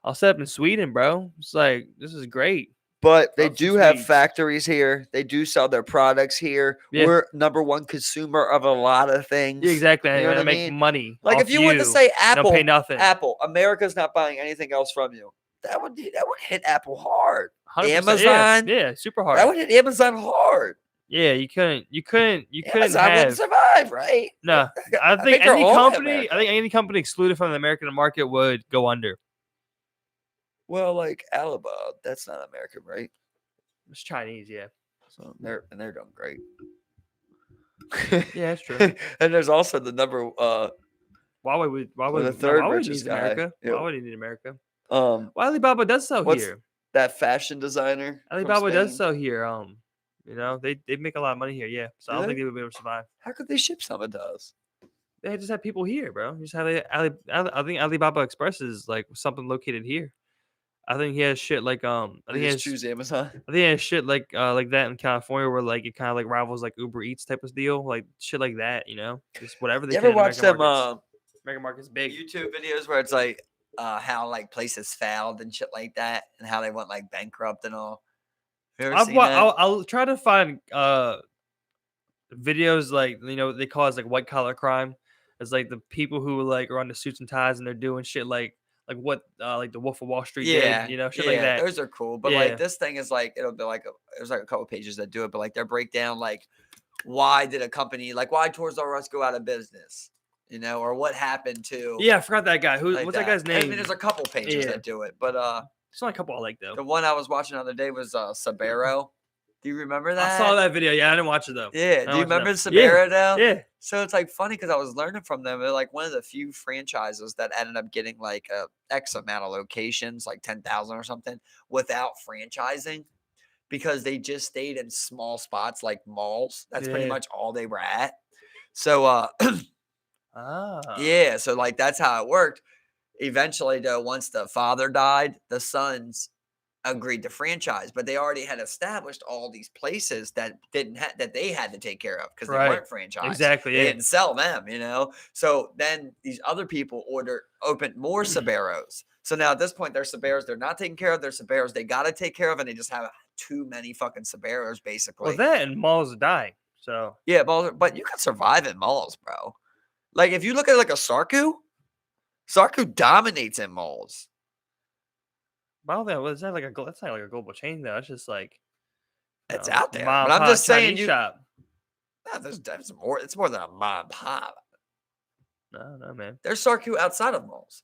I'll set up in Sweden, bro. It's like this is great. But they do have factories here. They do sell their products here. Yeah. We're number one consumer of a lot of things. Yeah, exactly. You know what I make mean? money. Like if you were to say Apple, don't pay nothing. Apple, America's not buying anything else from you. That would hit Apple hard. 100%, Amazon, yeah, super hard. That would hit Amazon hard. Yeah, you couldn't Amazon wouldn't survive, right? No, I think any company excluded from the American market would go under. Well, like Alibaba, that's not American, right? It's Chinese, yeah. So they're doing great. Yeah, that's true. And there's also the number. Why would the third richest guy? America? Yeah. Why would he need America? Well, Alibaba does sell here. That fashion designer. Alibaba does sell here. They make a lot of money here. Yeah, so I don't think they would be able to survive. How could they ship some of those? They just have people here, bro. Just have I think Alibaba Express is like something located here. I think he has shit like I think he has choose Amazon. I think he has shit like that in California where like it kind of like rivals like Uber Eats type of deal, like shit like that, just whatever they. You ever watch them MegaMark is big YouTube videos where it's like how like places failed and shit like that, and how they went like bankrupt and all? Have you ever seen that? I'll try to find videos like they call it like white collar crime. It's like the people who like are on the suits and ties and they're doing shit like what like the Wolf of Wall Street did, shit like that. Those are cool, but like this thing is like it'll be like there's like a couple pages that do it, but like they break down like why did a company like why Toys R Us go out of business, or what happened to. Yeah, I forgot that guy. What's that guy's name? I mean, there's a couple pages that do it, but there's not a couple I like though. The one I was watching the other day was Sabero. Do you remember that? I saw that video. Yeah, I didn't watch it though. Yeah. Do you remember Sabero though? Yeah. So it's like funny because I was learning from them. They're like one of the few franchises that ended up getting like a X amount of locations, like 10,000 or something, without franchising, because they just stayed in small spots like malls. That's pretty much all they were at. So yeah, so like that's how it worked. Eventually though, once the father died, the sons agreed to franchise, but they already had established all these places that that they had to take care of because they weren't franchised. Exactly. They Yeah. didn't sell them, So then these other people opened more Saberos. So now at this point, their Saberos, they're not taking care of their Saberos. They got to take care of, and they just have too many fucking Saberos, basically. Well, then malls are dying. So yeah, but you can survive in malls, bro. Like if you look at like a Sarku dominates in malls. Well, then that's not like a global chain though. It's just like it's out there. But I'm just saying, shop. No, there's more. It's more than a mom and pop. No, man. There's Sarku outside of malls.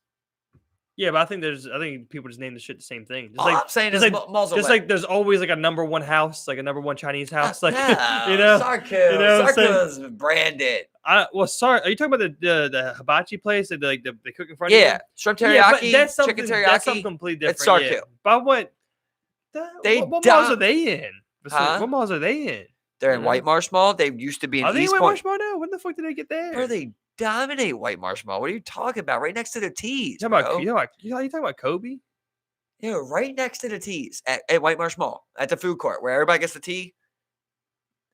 Yeah, but I think people just name the shit the same thing. Just I'm saying is malls are just like there's always like a number one house, like a number one Chinese house, like Sarku. Sarku is branded. Are you talking about the hibachi place that they cook in front of you? Yeah, shrimp teriyaki, that's chicken teriyaki. That's something completely different. It's Sarku. Yeah. But what malls are they in? What malls are they in? They're in White Marsh Mall. They used to be in Are they East in Point. White Marsh Mall now? When the fuck did they get there? Bro, they dominate White Marsh Mall. What are you talking about? Right next to the T's. You talking about Kobe? Yeah, right next to the T's at White Marsh Mall at the food court where everybody gets the tea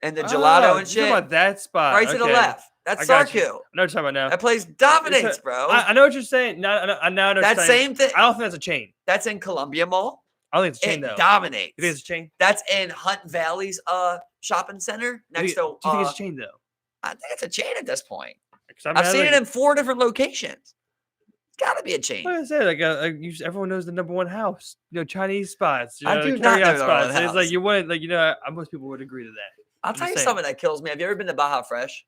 and the gelato and shit. You're talking about that spot. Right to the left. That's Sarku. I know what you're talking about now. That place dominates, bro. I know what you're saying. Now that same thing. I don't think that's a chain. That's in Columbia Mall. I don't think it's a chain, though. It dominates. You think it's a chain? That's in Hunt Valley's shopping center next to. Do you think it's a chain, though? I think it's a chain at this point. I mean, I've seen it in 4 different locations. It's got to be a chain. Like I said, everyone knows the number one house. Chinese spots. I do not know spots. It's like you wouldn't most people would agree to that. I'll tell you something that kills me. Have you ever been to Baja Fresh?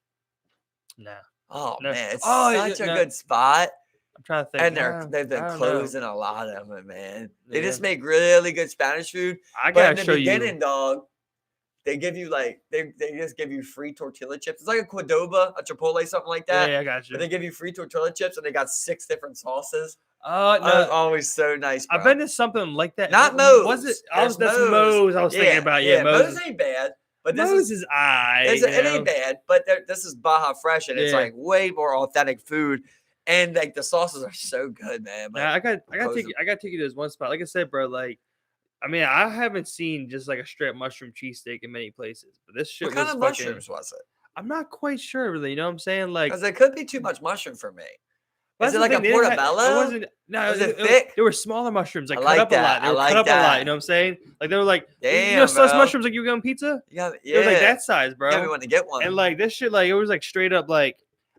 No. Oh man, it's such a good spot. I'm trying to think. And they've been closing a lot of them, man. They just make really good Spanish food. I gotta show you. In the beginning, dog, they give you they just give you free tortilla chips. It's like a Qdoba, a Chipotle, something like that. Yeah, I got you. But they give you free tortilla chips, and they got 6 different sauces. No, always so nice, bro. I've been to something like that. Not Moe's. Was it? That's Moe's. I was thinking about. Yeah, Moe's ain't bad. But Moe's is it ain't bad, but this is Baja Fresh, and it's like way more authentic food, and like the sauces are so good, man. Yeah, I got to take you to this one spot. Like I said, bro, like I mean, I haven't seen just like a straight mushroom cheesesteak in many places, but this shit. What kind of mushrooms was it? I'm not quite sure, really. You know what I'm saying? Like, because it could be too much mushroom for me. Is it like a portobello? It wasn't. No, was it thick? There were smaller mushrooms, like cut up a lot. They were cut up a lot. You know what I'm saying? Like they were like, sliced mushrooms like you get on pizza. Yeah. It was like that size, bro. Yeah, we want to get one. And like this shit, like it was like straight up, like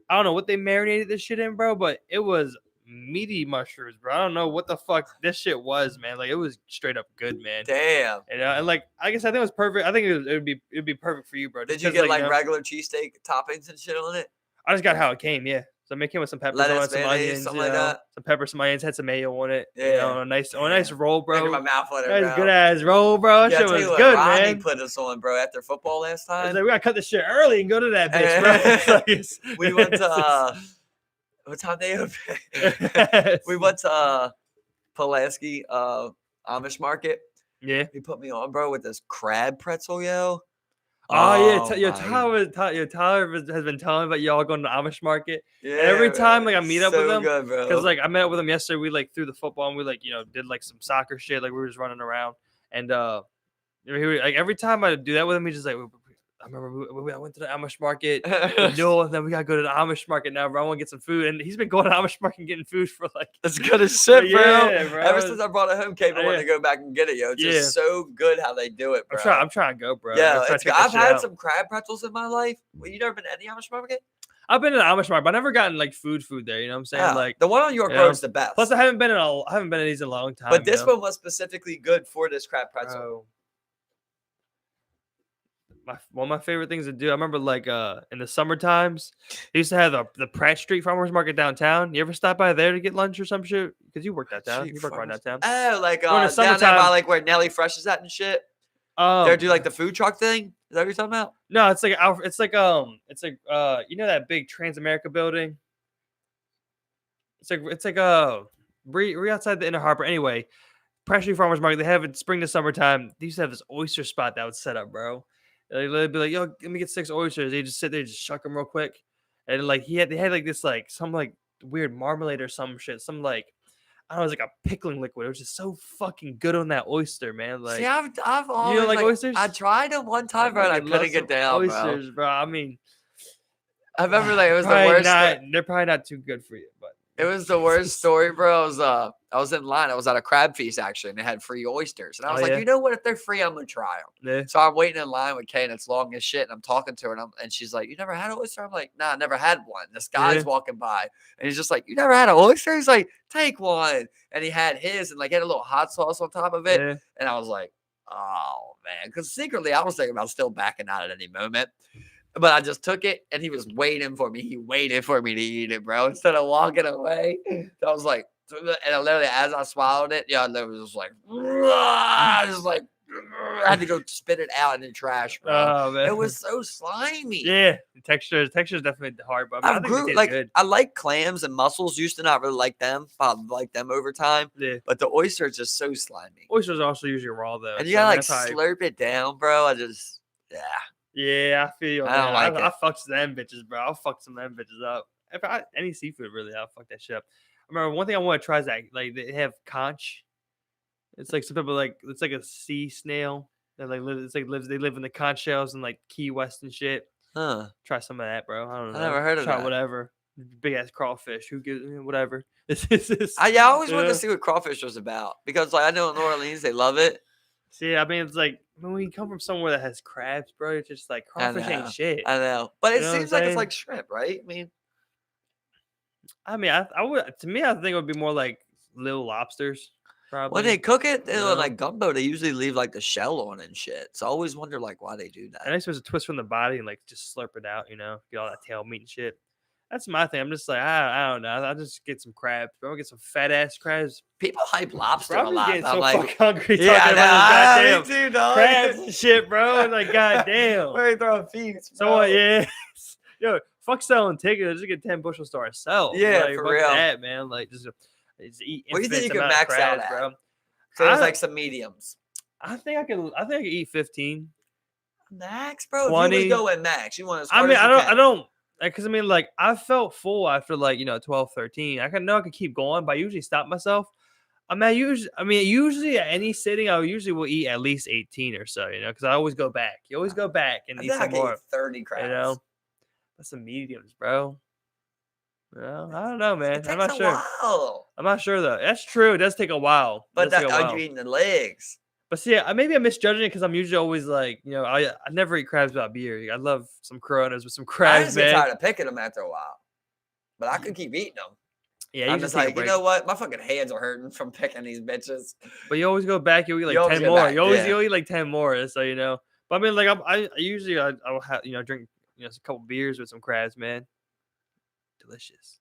I don't know what they marinated this shit in, bro, but it was meaty mushrooms, bro. I don't know what the fuck this shit was, man. Like it was straight up good, man. Damn. And like I guess I think it was perfect. I think it'd be perfect for you, bro. Did you get like regular cheesesteak toppings and shit on it? I just got how it came, yeah. So I came with some peppers, some onions, something like that. Some peppers, some onions, had some mayo on it. Yeah, a nice roll, bro. In my mouth with it, bro. Nice good ass roll, bro. That shit was good, man. Put us on, bro, after football last time. Like, we gotta cut this shit early and go to that bitch, bro. We went to what time they open? We went to Pulaski Amish Market. Yeah, he put me on, bro, with this crab pretzel, yo. Oh yeah, Tyler has been telling me about y'all going to the Amish Market. Yeah, and every time like I meet up with him, because like I met up with him yesterday, we like threw the football and we like did like some soccer shit, like we were just running around, and like every time I do that with him, he's just like, I remember I went to the Amish Market, and then we gotta go to the Amish Market now, bro. I want to get some food, and he's been going to the Amish Market and getting food for like that's good as shit, bro. Yeah, bro. Ever since I brought it home, Kate wanted to go back and get it, yo. It's just so good how they do it, bro. I'm trying to go, bro. Yeah, I've had some crab pretzels in my life. Well, you never been to any Amish Market? I've been to the Amish Market, but I never gotten like food there. You know what I'm saying? Yeah, like the one on York Road is the best. Plus, I haven't been in these in a long time. But this one was specifically good for this crab pretzel. Bro. One of my favorite things to do. I remember like in the summer times, they used to have the Pratt Street Farmers Market downtown. You ever stop by there to get lunch or some shit? Because you work downtown. You work right downtown. Oh, like down there by like where Nelly Fresh is at and shit. They do like the food truck thing. Is that what you're talking about? No, it's like you know that big Transamerica building. It's like we're outside the Inner Harbor. Anyway, Pratt Street Farmers Market. They have it spring to summertime. They used to have this oyster spot that was set up, bro. They'd be like, yo, let me get 6 oysters. They just sit there, just shuck them real quick. And like they had like this like some like weird marmalade or some shit. Some like I don't know, it was like a pickling liquid. It was just so fucking good on that oyster, man. Like, See, I've always you don't like oysters? I tried it one time, bro, and I couldn't get down, oysters, bro. I mean, I remember like it was the probably worst. not. They're probably not too good for you, but It was the worst story, bro. I was in line. I was at a crab feast actually, and they had free oysters. And I was like, yeah? you know what? If they're free, I'm gonna try them. Yeah. So I'm waiting in line with Kay, and it's long as shit. And I'm talking to her, and she's like, "You never had an oyster?" I'm like, "Nah, I never had one." This guy's walking by, and he's just like, "You never had an oyster?" He's like, "Take one." And he had his, and like had a little hot sauce on top of it. Yeah. And I was like, "Oh man," because secretly I was thinking about still backing out at any moment. But I just took it, and he was waiting for me. He waited for me to eat it, bro. Instead of walking away, so I was like, and I literally, as I swallowed it, yeah, it was just like, I had to go spit it out in the trash, bro. Oh man, it was so slimy. Yeah, the texture is definitely hard, but I think it good. I like clams and mussels. Used to not really like them, but I like them over time. Yeah, but the oyster is just so slimy. Oysters are also usually raw though, and you gotta slurp it down, bro. Yeah, I feel. I don't like it. I fucks them bitches, bro. I'll fuck some of them bitches up. Any seafood, really, I'll fuck that shit up. I remember one thing I want to try is that like they have conch. It's like some people like it's like a sea snail that like lives. It's like they live in the conch shells in like Key West and shit. Huh? Try some of that, bro. I don't know. I never heard of Try that. Whatever. Big ass crawfish. Who gives whatever? I always wanted to see what crawfish was about because like I know in New Orleans they love it. See, I mean, it's like when you come from somewhere that has crabs, bro, it's just like crawfish ain't shit. I know, but it seems like it's like shrimp, right? I would. To me, I think it would be more like little lobsters. Probably. When they cook it, like gumbo, they usually leave like the shell on and shit. So I always wonder like why they do that. And I suppose a twist from the body and like just slurp it out, get all that tail meat and shit. That's my thing. I'm just like, I don't know. I'll just get some crabs. Bro, I'll get some fat ass crabs. People hype lobster bro, a lot. I'm like, hungry yeah, talking about goddamn me too, dog. crabs and shit, bro. And like, goddamn. We're throwing feast, bro. So yeah. Yo, fuck selling tickets. Just get 10 bushels to ourselves. Yeah, like, for fuck real. That, man. Like, just eat. What do you think you can max crabs, out at? Bro? So it's like some mediums. I think I can eat 15. Max, bro. 20. If you would go at max, you want as hard as you I don't. Because like I felt full after 12, 13. I could keep going, but I usually stop myself. Usually at any sitting, I usually will eat at least 18 or so, because I always go back. You always go back and eat some more. 30 crabs. That's some mediums, bro. Well, I don't know, man. I'm not sure. I'm not sure though. That's true. It does take a while. But are you eating the legs? But see, maybe I'm misjudging it because I'm usually always like, I never eat crabs without beer. I love some Coronas with some crabs, I just get tired of picking them after a while. But I could keep eating them. Yeah, I'm just like, you know what? My fucking hands are hurting from picking these bitches. But you always go back. You eat like 10 more. You eat like 10 more. So, But I mean, like, I usually I'll have, drink, a couple beers with some crabs, man. Delicious.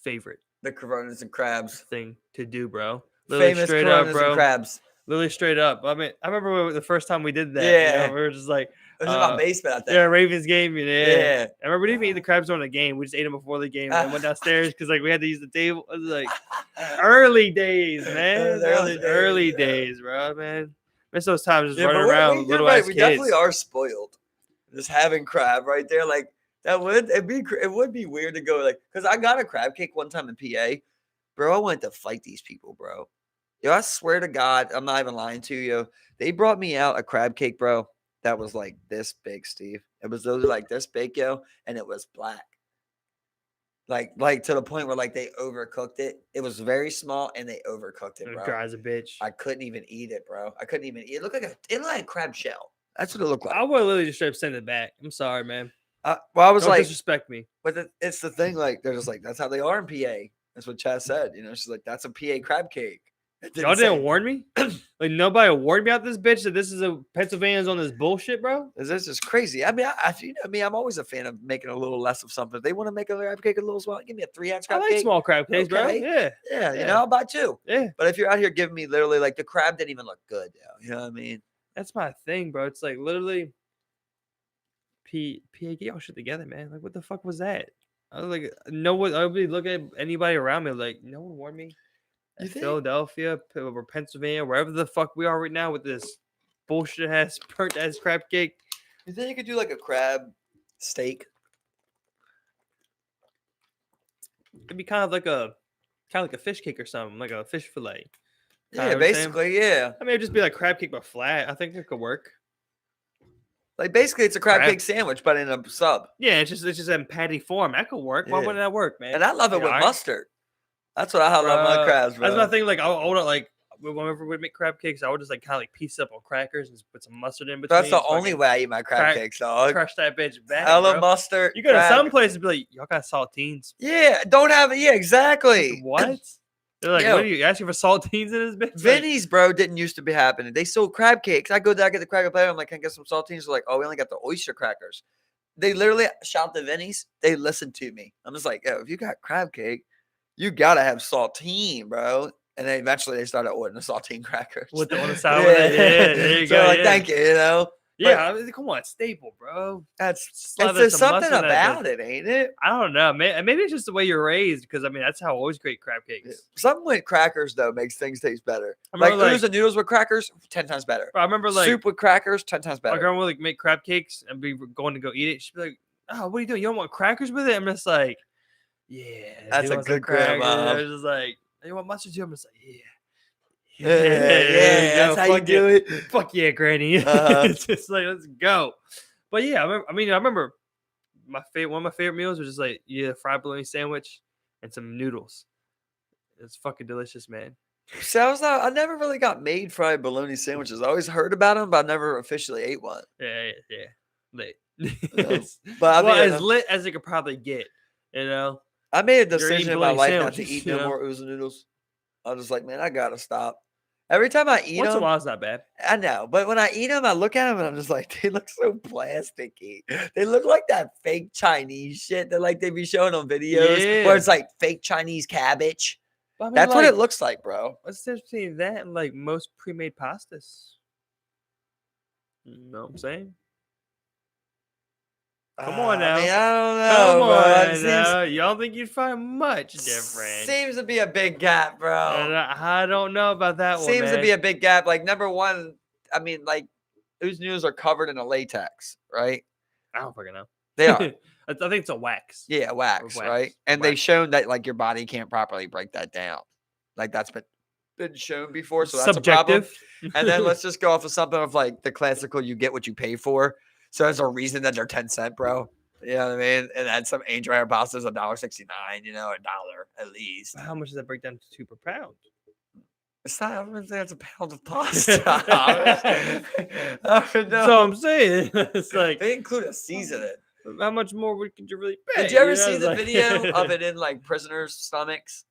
Favorite. The Coronas and crabs. Thing to do, bro. Literally famous straight Coronas up, bro. And crabs. Literally straight up. I mean, I remember the first time we did that. Yeah. We were just like, it was in my basement out there. Yeah, Ravens game. Yeah. I remember we didn't even eat the crabs during the game. We just ate them before the game and then went downstairs because we had to use the table. It was like early days, man. Early days, bro, man. Miss those times just running around with little ass kids. We definitely are spoiled. Just having crab right there, like it would be weird to go because I got a crab cake one time in PA, bro. I went to fight these people, bro. Yo, I swear to God, I'm not even lying to you. They brought me out a crab cake, bro. That was like this big, Steve. Those are like this big, yo, and it was black. Like to the point where they overcooked it. It was very small and they overcooked it, bro. Guy's a bitch. I couldn't even eat it, bro. I couldn't even eat it. It looked like a crab shell. That's what it looked like. I would literally just straight up send it back. I'm sorry, man. I was Don't disrespect me. But it's the thing, they're just like, that's how they are in PA. That's what Chaz said. She's like, that's a PA crab cake. Y'all didn't warn me? Nobody warned me about this bitch that this is Pennsylvania's on this bullshit, bro? This is crazy. I mean, I'm always a fan of making a little less of something. If they want to make a crab cake a little small, give me a 3-ounce crab cake. I like small crab cakes, bro. Yeah. I'll buy 2. Yeah. But if you're out here giving me literally the crab didn't even look good, you know what I mean? That's my thing, bro. It's like literally PA, get y'all shit together, man. Like, what the fuck was that? I was like, no one. I would be looking at anybody around me like, no one warned me. Philadelphia or Pennsylvania, wherever the fuck we are right now with this bullshit ass burnt ass crab cake. You think you could do a crab steak? It'd be kind of like a Kind of like a fish cake or something, like a fish fillet. Yeah, basically, yeah. I mean, it'd just be like crab cake but flat. I think it could work. Like basically, it's a crab cake sandwich, but in a sub. Yeah, it's just in patty form. That could work. Why wouldn't that work, man? And I love it with mustard. That's what I love my crabs, bro. That's my thing. Like I would like whenever we make crab cakes, I would just like kind of like piece up on crackers and just put some mustard in between. That's the only way I eat my crab cakes, dog. Crush that bitch back. I love mustard. You go to some places, be like, y'all got saltines. Yeah, don't have it. Yeah, exactly. Like, what? They're like, what are you asking for saltines in this bitch? Vinny's, bro, didn't used to be happening. They sold crab cakes. I go there, I get the cracker platter. I'm like, can I get some saltines? They're like, oh, we only got the oyster crackers. They literally shout to Vinny's. They listen to me. I'm just like, yo, if you got crab cake, you gotta have saltine, bro. And then eventually they started ordering the saltine crackers. With the on the side with it. Yeah, there you go. Like, thank you, you know. Yeah, I mean, come on, staple, bro. There's something about it, ain't it? I don't know, man. Maybe it's just the way you're raised, because I mean that's how I always create crab cakes. Something with crackers though makes things taste better. Like oodles and noodles with crackers, 10 times better. I remember like soup with crackers, 10 times better. My grandma would like make crab cakes and be going to go eat it. She'd be like, "Oh, what are you doing? You don't want crackers with it?" I'm just like, "Yeah, that's a good grandma." I was just like, "You want mustard too?" I'm just like, "Yeah." Yeah, that's how you do it. Fuck yeah, Granny. It's just like, let's go. But yeah, I remember one of my favorite meals was just like fried bologna sandwich and some noodles. It's fucking delicious, man. So I never really got made fried bologna sandwiches. I always heard about them, but I never officially ate one. Yeah. Lit. But I mean, as lit as it could probably get, you know. I made a decision in my life not to eat no more oodles and noodles. I was just like, man, I gotta stop. Every time I eat them, once in a while, it's not bad. I know, but when I eat them, I look at them and I'm just like, they look so plasticky. They look like that fake Chinese shit that like they be showing on videos where it's like fake Chinese cabbage. I mean, that's like, what it looks like, bro. What's the difference between that and like most pre-made pastas? You know what I'm saying? Come on now. I mean, I don't know. Come on now. You don't think you'd find much different? Seems to be a big gap, bro. I don't know about that one. Seems to be a big gap. Like, number one, I mean, like, those noodles are covered in a latex, right? I don't fucking know. They are. I think it's a wax. Yeah, wax, right? And they've shown that, like, your body can't properly break that down. Like, that's been shown before, so that's subjective. A problem. And then let's just go off of something of, like, the classical, you get what you pay for. So there's a reason that they're 10 cents, bro. You know what I mean? And then some angel hair pastas $1.69, you know, $1 at least. How much does that break down to per pound? It's not, I wouldn't say it's a pound of pasta. So I'm saying it's like they include a seasoning. How much more could you really pay? Did you ever see the video of it in like prisoners' stomachs?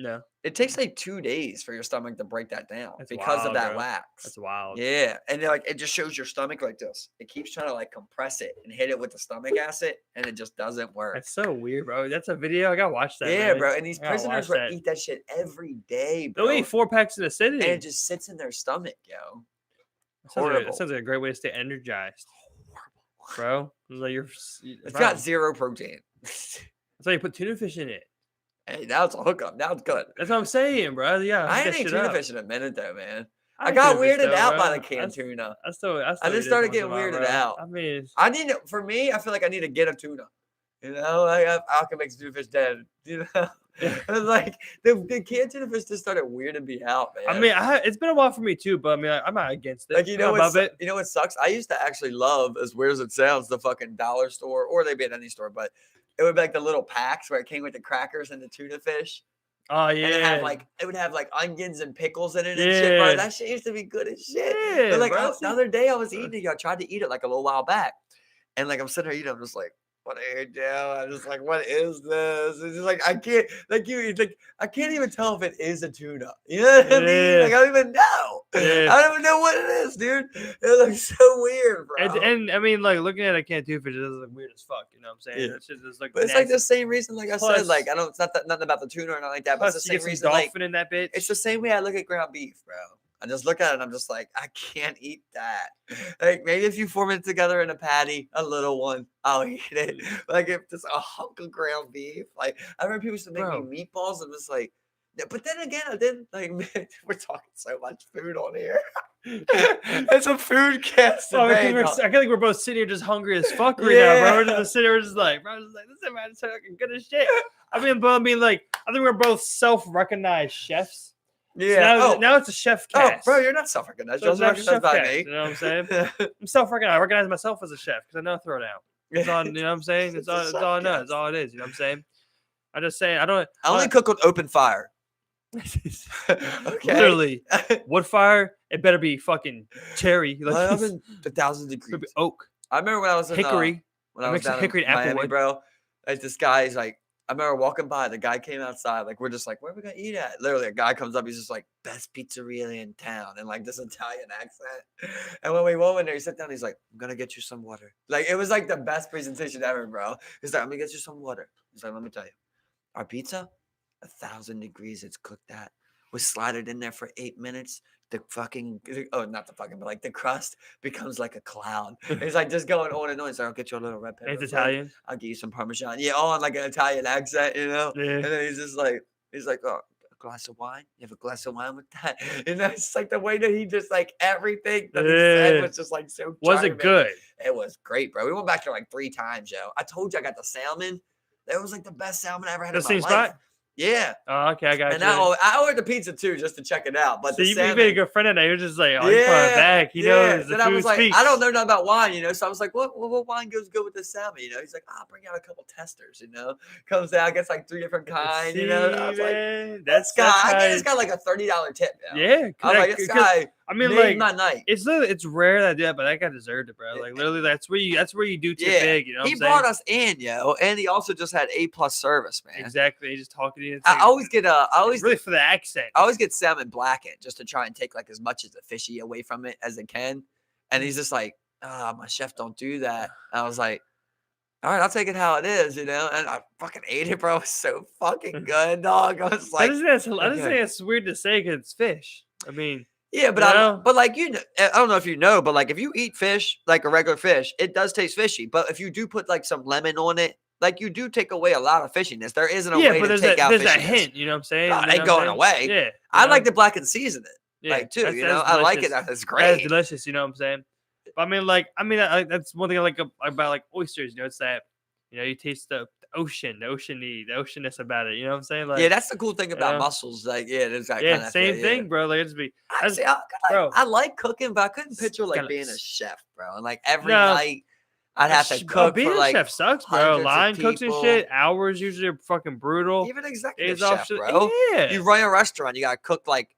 No. It takes like 2 days for your stomach to break that down because of that wax. That's wild. Yeah. And like it just shows your stomach like this. It keeps trying to like compress it and hit it with the stomach acid, and it just doesn't work. That's so weird, bro. That's a video. I gotta watch that. Yeah, bro. And these prisoners eat that shit every day, bro. They'll eat 4 packs in a sitting. And it just sits in their stomach, yo. That sounds like a great way to stay energized. Horrible. Bro. Like it's got zero protein. That's why you put tuna fish in it. Hey, now it's a hookup. Now it's good. That's what I'm saying, bro. Yeah, I ain't ate tuna fish in a minute, though, man. I got weirded out by the canned tuna. I just started getting weirded out. I mean, for me, I feel like I need to get a tuna. You know, like I can make tuna fish dead. You know, it's like the canned tuna fish just started weirding me out, man. I mean, it's been a while for me too, but I mean, I'm not against it. Like you know what sucks? I used to actually love, as weird as it sounds, the fucking dollar store, or they'd be at any store, but it would be like the little packs where it came with the crackers and the tuna fish. Oh yeah, and it would have like onions and pickles in it and shit, bro. That shit used to be good as shit. Yeah, but like the other day I was eating it, I tried to eat it like a little while back, and like I'm sitting here eating, I'm just like, what are you doing? I'm just like, what is this? It's just like I can't I can't even tell if it is a tuna. You know what I mean? Like I don't even know. Yeah. I don't even know what it is, dude. It looks so weird, bro. And I mean, like looking at a canned tuna fish, it does look weird as fuck. You know what I'm saying? Yeah. It's just like, but it's like the same reason, like I said, like I don't. It's not nothing about the tuna or nothing like that. But it's the same reason. Dolphin like in that bitch. It's the same way I look at ground beef, bro. I just look at it and I'm just like, I can't eat that. Like maybe if you form it together in a patty, a little one, I'll eat it. Like if it's a hunk of ground beef, like I remember people used to make me meatballs and it's like, but then again, I didn't like. Man, we're talking so much food on here. It's a food cast. I feel like we're both sitting here just hungry as fuck right now, bro. We're just sitting here, we're just like, this is fucking good as shit. I mean, like, I think we're both self-recognized chefs. Yeah. So now it's a chef cast. Oh, bro, you're not self-recognized. So You're it's now recognized by cast, me. you know what I'm saying? I'm self-recognized. I recognize myself as a chef because I know throw down. It's on, you know what I'm saying? It's all I know. It's all it is. You know what I'm saying? I just saying I only cook on open fire. Okay. Literally, wood fire. It better be fucking cherry. Like I'm in 1,000 degrees. Oak. I remember when I was in hickory. When I was down hickory in and Miami, applewood. bro. Like this guy's like, I remember walking by. The guy came outside. Like we're just like, where are we gonna eat at? Literally, a guy comes up. He's just like, best pizzeria in town, and like this Italian accent. And when we went in there, he sat down. He's like, I'm gonna get you some water. Like it was like the best presentation ever, bro. He's like, I'm gonna get you some water. He's like, let me tell you, our pizza, 1,000 degrees. It's cooked at. We slide it in there for 8 minutes. The fucking not the fucking, but like the crust becomes like a cloud. It's like just going on and on. He's like, I'll get you a little red pepper. It's Italian. I'll give you some Parmesan. Yeah, all in like an Italian accent, you know? Yeah. And then he's like, oh, a glass of wine? You have a glass of wine with that? And that's like the way that he just like everything that he said was just like so Was it good? It was great, bro. We went back there like 3 times, yo. I told you I got the salmon. That was like the best salmon I ever had in my life. Spot? Yeah. Oh, okay, I got and you. I ordered the pizza too, just to check it out. But so you made a good friend of that. You're just like, oh, yeah, he's coming back. He knows the then I was like, speaks. I don't know nothing about wine, you know. So I was like, what wine goes good with this salmon? You know, he's like, I'll bring out a couple testers, you know. Comes out, gets like 3 different kinds, you know. I was like, this guy, I gave this guy like a $30 tip. Now. Yeah, I was like, this guy. I mean, made my night. It's rare that I do that, but that guy deserved it, bro. Like literally, that's where you do tip big. You know, he brought us in, yo, and he also just had A+ service, man. Exactly, he's just talking to you. I always get really for the accent. I always get salmon blackened just to try and take like as much of the fishy away from it as it can, and he's just like, my chef don't do that. And I was like, all right, I'll take it how it is, you know. And I fucking ate it, bro. It was so fucking good, dog. I was like, I just think it's weird to say because it's fish. I mean. Yeah, but like you know, I don't know if you know, but like if you eat fish like a regular fish, it does taste fishy. But if you do put like some lemon on it, like you do take away a lot of fishiness. There isn't a way to take out fishiness. There's a hint, you know what I'm saying? No, it ain't going away. Yeah, I like to black and season it, yeah, like too. You know, I like it. That's great. That's delicious. You know what I'm saying? But I mean, that's one thing I like about like oysters. You know, it's that you taste the oceanness about it. You know what I'm saying? Like, yeah, that's the cool thing about mussels. Like, there's that kind of same thing, bro. Like, I like cooking, but I couldn't picture like being a chef, bro. And like every night, I'd have to cook being for like a chef sucks, bro. Line cooks and shit. Hours usually are fucking brutal. Even executive chef, bro. Yeah. You run a restaurant, you gotta cook like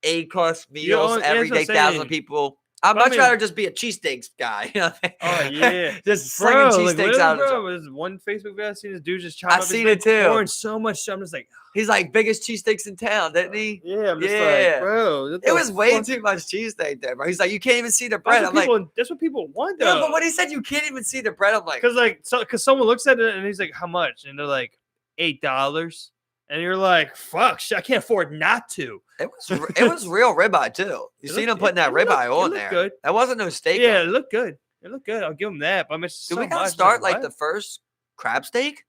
8-course meals every day, 1,000 people. I'd much rather just be a cheesesteaks guy. You know what I mean? Oh yeah, just slinging cheesesteaks out. Bro, there's one Facebook video I seen this dude just chopping. I seen it too. Pouring so much. I'm just like, he's like biggest cheesesteaks in town, didn't he? Yeah, I'm just like, bro, it was way too much cheesesteak there, bro. He's like, you can't even see the bread. That's what people want, though. No, but when he said you can't even see the bread, I'm like, because someone looks at it and he's like, how much? And they're like, $8. And you're like, fuck, I can't afford not to. It was real ribeye too. You seen him putting that ribeye on there? Good. That wasn't no steak. Yeah, it looked good. It looked good. I'll give him that. But I mean, do we gotta start like the first crab steak?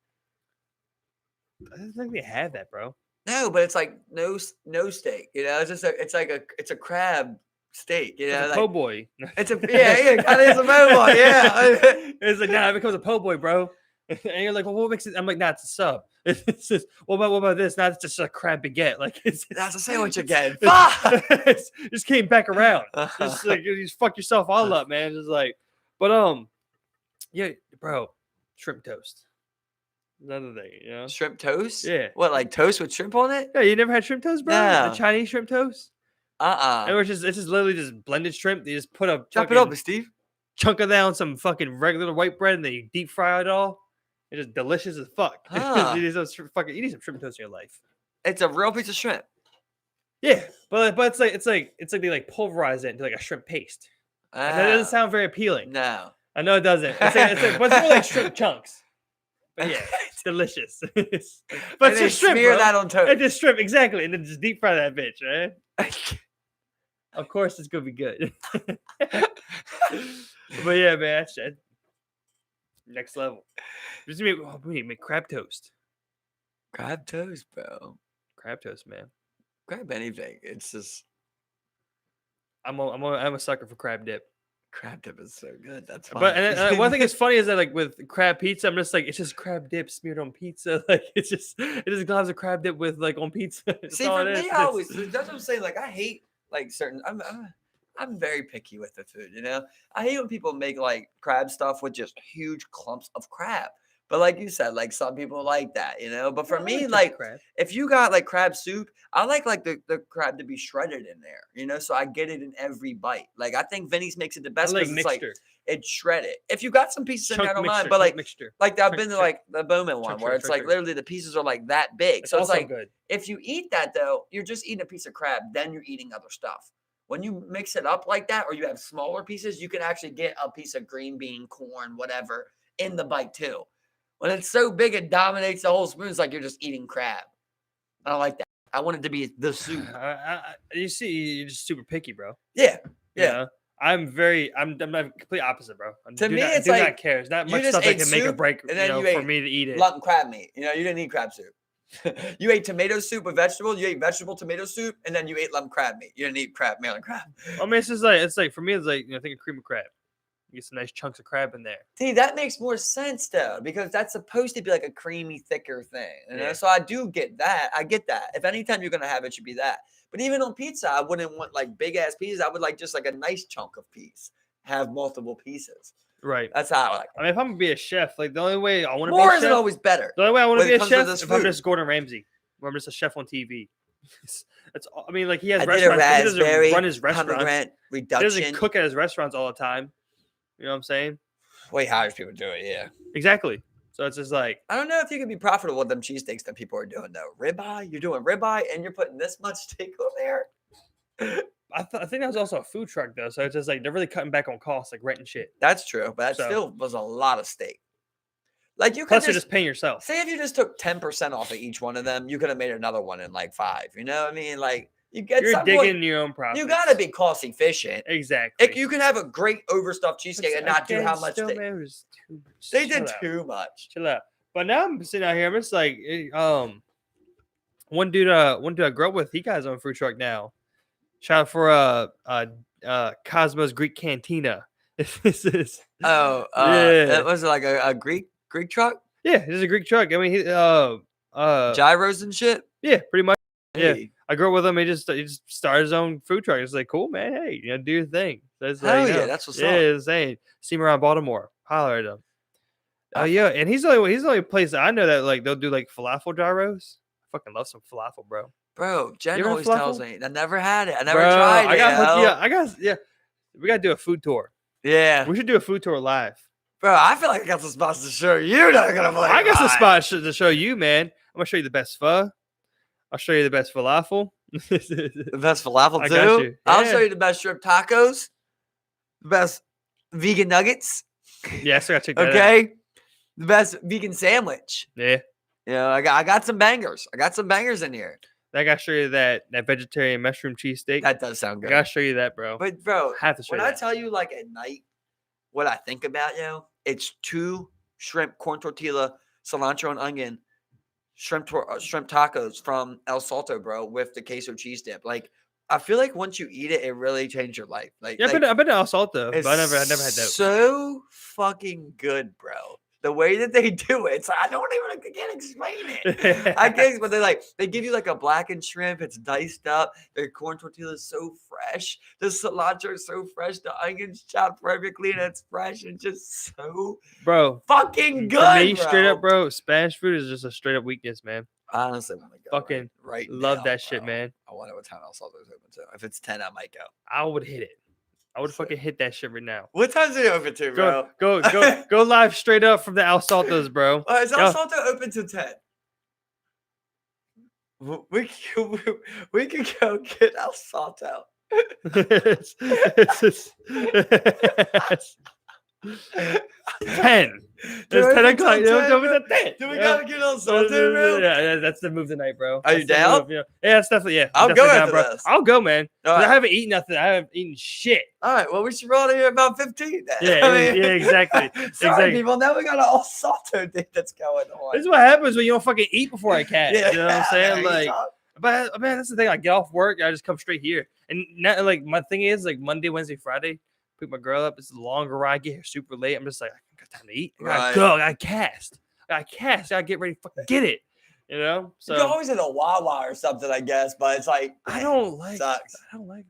I don't think we have that, bro. No, but it's like no steak. You know, it's just it's a crab steak. You know, it's a like, po' boy. It's a kind of is a po' boy. Yeah, it's like it becomes a po' boy, bro. And you're like, well, what makes it? I'm like, it's a sub. It's just, what about this? It's just a crab baguette. Like that's a sandwich again. It just came back around. Just like you just fuck yourself all up, man. Just like, but yeah, bro, shrimp toast. Another thing, you know, shrimp toast. Yeah, what, like toast with shrimp on it? Yeah, you never had shrimp toast, bro? No. The Chinese shrimp toast. And it's just literally just blended shrimp. They just put a chop it up, Steve. Chunk of that on some fucking regular white bread, and then you deep fry it all. It's just delicious as fuck. You need some shrimp toast in your life. It's a real piece of shrimp. Yeah, but it's like they like pulverize it into like a shrimp paste. And that doesn't sound very appealing. No, I know it doesn't. But it's more like shrimp chunks. But yeah, it's delicious. But it's just shrimp. Smear that on toast. It's just shrimp, exactly, and then just deep fry that bitch, right? Of course, it's gonna be good. But yeah, man, that's next level. We need to make crab toast. Crab toast, bro. Crab toast, man. Crab anything. It's just. I'm a sucker for crab dip. Crab dip is so good. That's funny. But and one thing that's funny is that like with crab pizza, I'm just like it's just crab dip smeared on pizza. Like it just has a crab dip with like on pizza. See, for me, I always that's what I'm saying. Like I hate like certain. I'm very picky with the food. You know, I hate when people make like crab stuff with just huge clumps of crab. But like you said, like some people like that, you know. But for me, like if you got like crab soup, I like the crab to be shredded in there, you know, so I get it in every bite. Like I think Vinny's makes it the best because it's like it's shredded. If you got some pieces in there, I don't mind. But like I've been to like the Bowman one where it's like literally the pieces are like that big. So it's like if you eat that though, you're just eating a piece of crab, then you're eating other stuff. When you mix it up like that, or you have smaller pieces, you can actually get a piece of green bean, corn, whatever in the bite too. When it's so big, it dominates the whole spoon. It's like you're just eating crab. I don't like that. I want it to be the soup. You see, you're just super picky, bro. Yeah. You know? I'm complete opposite, bro. To me, it's like not care. It's not much stuff that can make or break, and then you for me to eat it. Lump crab meat. You know, you didn't eat crab soup. You ate tomato soup with vegetable. You ate vegetable tomato soup, and then you ate lump crab meat. You didn't eat male and crab. I mean, it's like for me, it's like think of cream of crab. You get some nice chunks of crab in there. See, that makes more sense though, because that's supposed to be like a creamy, thicker thing. You know, so I do get that. I get that. If anytime you're gonna have it, should be that. But even on pizza, I wouldn't want like big ass pieces. I would like just like a nice chunk of piece. Have multiple pieces. Right. That's how I like it. I mean, if I'm gonna be a chef, like the only way I want to be more a chef, isn't always better. The only way I want to be a chef is if I'm just Gordon Ramsay, or I'm just a chef on TV. That's I mean, like he has restaurants. He doesn't run his restaurants. He doesn't cook at his restaurants all the time. You know what I'm saying? Well, he hires people to do it, yeah. Exactly. So it's just like I don't know if you can be profitable with them cheesesteaks that people are doing though. Ribeye, you're doing ribeye and you're putting this much steak on there. I think that was also a food truck though, so it's just like they're really cutting back on costs, like rent and shit. That's true, but that still was a lot of steak. Like you could you're just paying yourself. Say if you just took 10% off of each one of them, you could have made another one in like 5. You know what I mean? Like you're digging your own profit. You got to be cost efficient. Exactly. You can have a great overstuffed cheesecake and not do how much they did too much. Chill out. But now I'm sitting out here. I'm just like, one dude I grew up with, he got his own food truck now. Shout out for Cosmo's Greek Cantina. This is that was like a Greek truck. Yeah, this is a Greek truck. I mean, he gyros and shit. Yeah, pretty much. Hey. Yeah, I grew up with him. He just started his own food truck. It's like, cool, man. Hey, do your thing. That's hell yeah, that's what's up. Yeah, insane. See him around Baltimore. Holler at him. Oh yeah, and he's the only place that I know that like they'll do like falafel gyros. I fucking love some falafel, bro. Bro, Jen always tells me I never had it. I never tried it. We gotta do a food tour. Yeah, we should do a food tour live. Bro, I feel like I got some spots to show you. Not gonna I got some spots to show you, man. I'm gonna show you the best pho. I'll show you the best falafel. The best falafel too. Yeah. I'll show you the best shrimp tacos. The best vegan nuggets. Yeah, I still gotta check that out. The best vegan sandwich. Yeah. You know, I got some bangers. I got some bangers in here. I gotta show you that vegetarian mushroom cheesesteak. That does sound good. I gotta show you that, bro. But bro, I have to show when I tell you like at night, what I think about, it's 2 shrimp, corn tortilla, cilantro and onion, shrimp tacos from El Salto, bro, with the queso cheese dip. Like, I feel like once you eat it, it really changed your life. Like, yeah, I've been to El Salto, but I never had that. So fucking good, bro. The way that they do it, I can't explain it. I guess, but they give you like a blackened shrimp. It's diced up. The corn tortilla is so fresh. The cilantro is so fresh. The onions chopped perfectly, and it's fresh and just so fucking good. For me, straight up, bro. Spanish food is just a straight up weakness, man. I honestly want to go. Fucking right love now, that shit, man. I wonder what time El Salto is open to. If it's 10, I might go. I would hit it. I would fucking hit that shit right now. What time's it open to, bro? Go live straight up from the El Saltos, bro. Is El Salto open to 10? We could go get El Salto. It's 10. It's 10 o'clock. Do we gotta get El Salto, bro? Yeah, that's the move tonight, bro. Are you down? Yeah, that's definitely, yeah. I'll go after bro. this. I'll go, man. Right. I haven't eaten nothing. I haven't eaten shit. All right, well, we should roll in here about 15 then. Yeah, exactly. Sorry, people. Now we got an El Salto thing that's going on. This is what happens when you don't fucking eat before I catch. Yeah, you know what I'm saying? Like, but man, that's the thing. I get off work, I just come straight here. And now, like, my thing is, like, Monday, Wednesday, Friday, pick my girl up. It's a longer ride. Get here super late. I'm just like, I got time to eat. I gotta Right. go. I gotta cast. I gotta get ready to fucking get it. You know? You can So always hit a Wawa or something, I guess, but it's like I don't like sucks.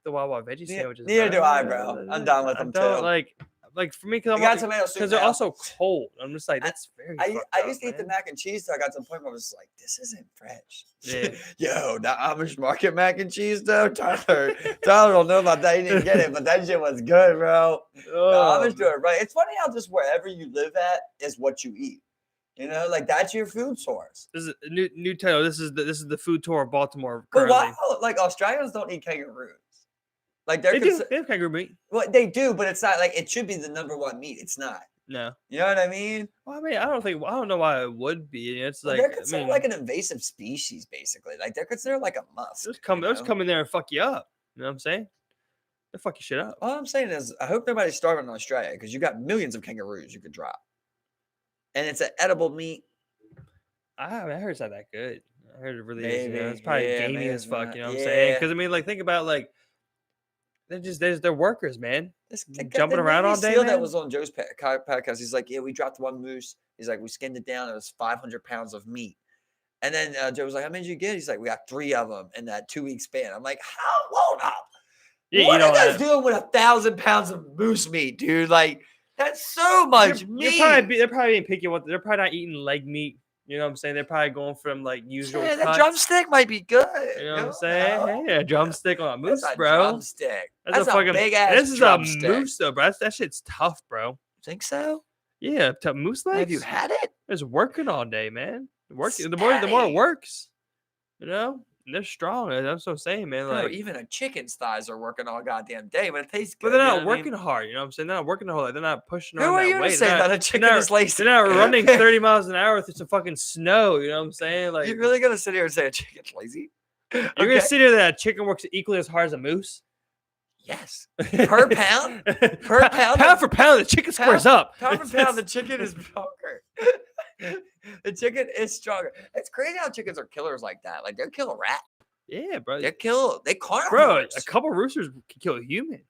the Wawa veggie Ne- sandwiches. neither bro. do I, bro. I'm done with them, don't too. like for me We got tomato soup because they're now. also cold. I'm just like, that's very. I used to eat the man. mac and cheese, so I got to the point where I was like, this isn't fresh. Yeah. Yo, the Amish Market mac and cheese, though. Tyler don't know about that. He didn't get it, but that shit was good, bro. The Amish do it right. It's funny how just wherever you live at is what you eat. You know, like that's your food source. This is a new title. This is the food tour of Baltimore. But Currently. why? Like Australians don't eat kangaroos. Like They do. They have kangaroo meat. Well, they do, but it's not like it should be the number one meat. It's not. No. You know what I mean? Well, I mean, I don't know why it would be. It's like they're considered like an invasive species, basically. Like they're considered like a musk. They'll just come in there and fuck you up. You know what I'm saying? They fuck your shit up. All I'm saying is, I hope nobody's starving in Australia because you got millions of kangaroos you could drop, and it's an edible meat. I heard it's not that good. I heard it really is. Maybe, You know, it's probably yeah, gamey maybe as it's fuck. not. You know what I'm saying? Yeah. Because I mean, like, think about like they're workers, man. The Jumping around all Navy day, SEAL man. that was on Joe's podcast. He's like, yeah, we dropped one moose. He's like, we skinned it down. It was 500 pounds of meat. And then Joe was like, how many did you get? He's like, we got 3 of them in that 2-week span. I'm like, how? Hold up. Yeah, What are you guys doing with 1,000 pounds of moose meat, dude? Like, that's so much meat. They're probably being picky. They're probably not eating leg meat. You know what I'm saying? They're probably going from like usual. Yeah, that cuts. drumstick might be good. You know what I'm saying? Hey, a drumstick on a moose, That's a bro. drumstick. That's a fucking big ass This is drumstick. a moose, though, bro. That shit's tough, bro. Think so? Yeah, moose legs. Have you had it? It's working all day, man. It's The more it fatty. works, you know, and they're strong. That's what I'm saying, man. Bro, Like, even a chicken's thighs are working all goddamn day, but it tastes good. but they're you know not what I mean? working hard. You know what I'm saying? They're not working the whole. They're not pushing Who around are that you to weight. say They're that not- a chicken they're is lazy? They're not running 30 miles an hour through some fucking snow. You know what I'm saying? Like, You're really gonna sit here and say a chicken's lazy? you're gonna sit here that a chicken works equally as hard as a moose? Yes. Per pound? Per pound? Pound for pound, the chicken squares up. Pound for pound, the chicken is stronger. The chicken is stronger. It's crazy how chickens are killers like that. Like they'll kill a rat. Yeah, bro. They Bro, carnivores. a couple roosters can kill a human.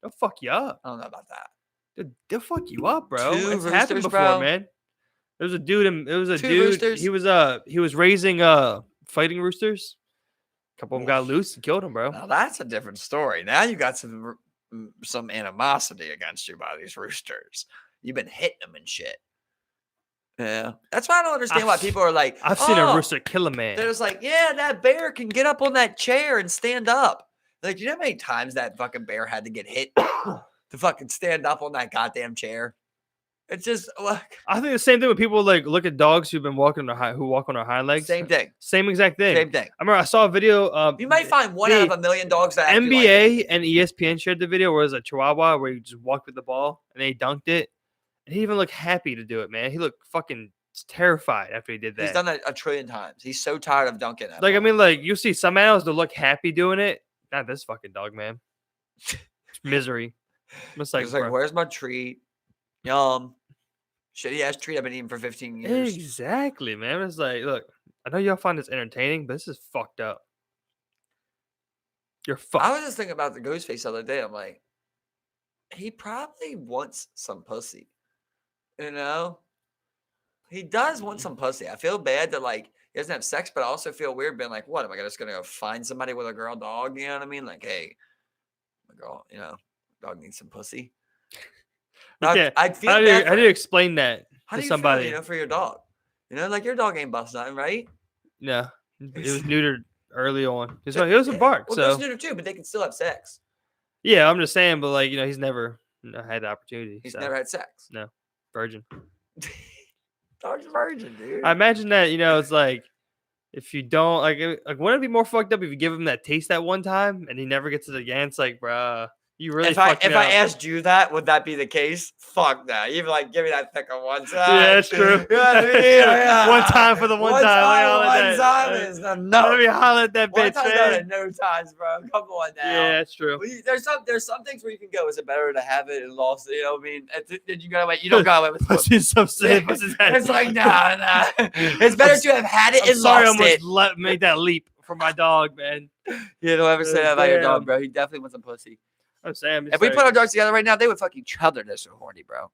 They'll fuck you up. I don't know about that. They'll fuck you up, bro. 2 It's happened roosters, before, bro? man. There was a dude. It was a 2 dude. roosters? He was raising fighting roosters. A couple of them got loose and killed him, bro. Now that's a different story. Now you got some animosity against you by these roosters. You've been hitting them and shit. Yeah, that's why I don't understand why people are like, I've seen a "Oh," rooster kill a man. They're just like, yeah, that bear can get up on that chair and stand up. Like, you know how many times that fucking bear had to get hit to fucking stand up on that goddamn chair? It's just like I think the same thing when people like look at dogs who walk on their hind legs. same thing. Same exact thing. Same thing. I remember I saw a video of You might find one out of a million dogs that actually like it. NBA and ESPN shared the video where it was a Chihuahua where he just walked with the ball and they dunked it. And he even looked happy to do it, man. He looked fucking terrified after he did that. He's done that a trillion times. He's so tired of dunking it. Like, I mean, like, you see some animals that look happy doing it. Not this fucking dog, man. It's misery. It's like, bro. where's my treat? Yum. Shitty ass treat I've been eating for 15 years. Exactly, man. It's like, look, I know y'all find this entertaining, but this is fucked up. You're fucked. I was just thinking about the ghost face the other day. I'm like, he probably wants some pussy. You know? He does want some pussy. I feel bad that like he doesn't have sex, but I also feel weird being like, what? Am I just gonna go find somebody with a girl dog? You know what I mean? Like, hey, my girl, dog needs some pussy. Yeah. I feel How do bad. you explain that How to do you somebody? feel, for your dog? Like your dog ain't bust nothing, right? No, it was neutered early on. He was a bark, Well, so those neuter too, but they can still have sex. yeah. I'm just saying, but like he's never had the opportunity. He's so. never had sex. No, virgin. Dog's a virgin, dude. I imagine that it's like if you don't like wouldn't it be more fucked up if you give him that taste that one time and he never gets it again? It's like, bruh, you really if I fucked me up. asked you that, would that be the case? Fuck that. You'd be like, give me that thicker one time. Yeah, that's true. You know what I mean? Yeah. One time for the one time. One time is Let enough. me holler at that One bitch, time's man. not no times, bro. Come on now. Yeah, that's true. There's some things where you can go. Is it better to have it and lost it? You know what I mean? Then you gotta wait. You don't gotta wait with Pussy's so sick. It's like nah. It's better to have had it I'm and sorry, I lost it. almost made that leap for my dog, man. You don't ever say that about your Damn. dog, bro. He definitely wants some pussy. I'm saying, if we put our dogs together right now, they would fuck each other. They're so horny, bro.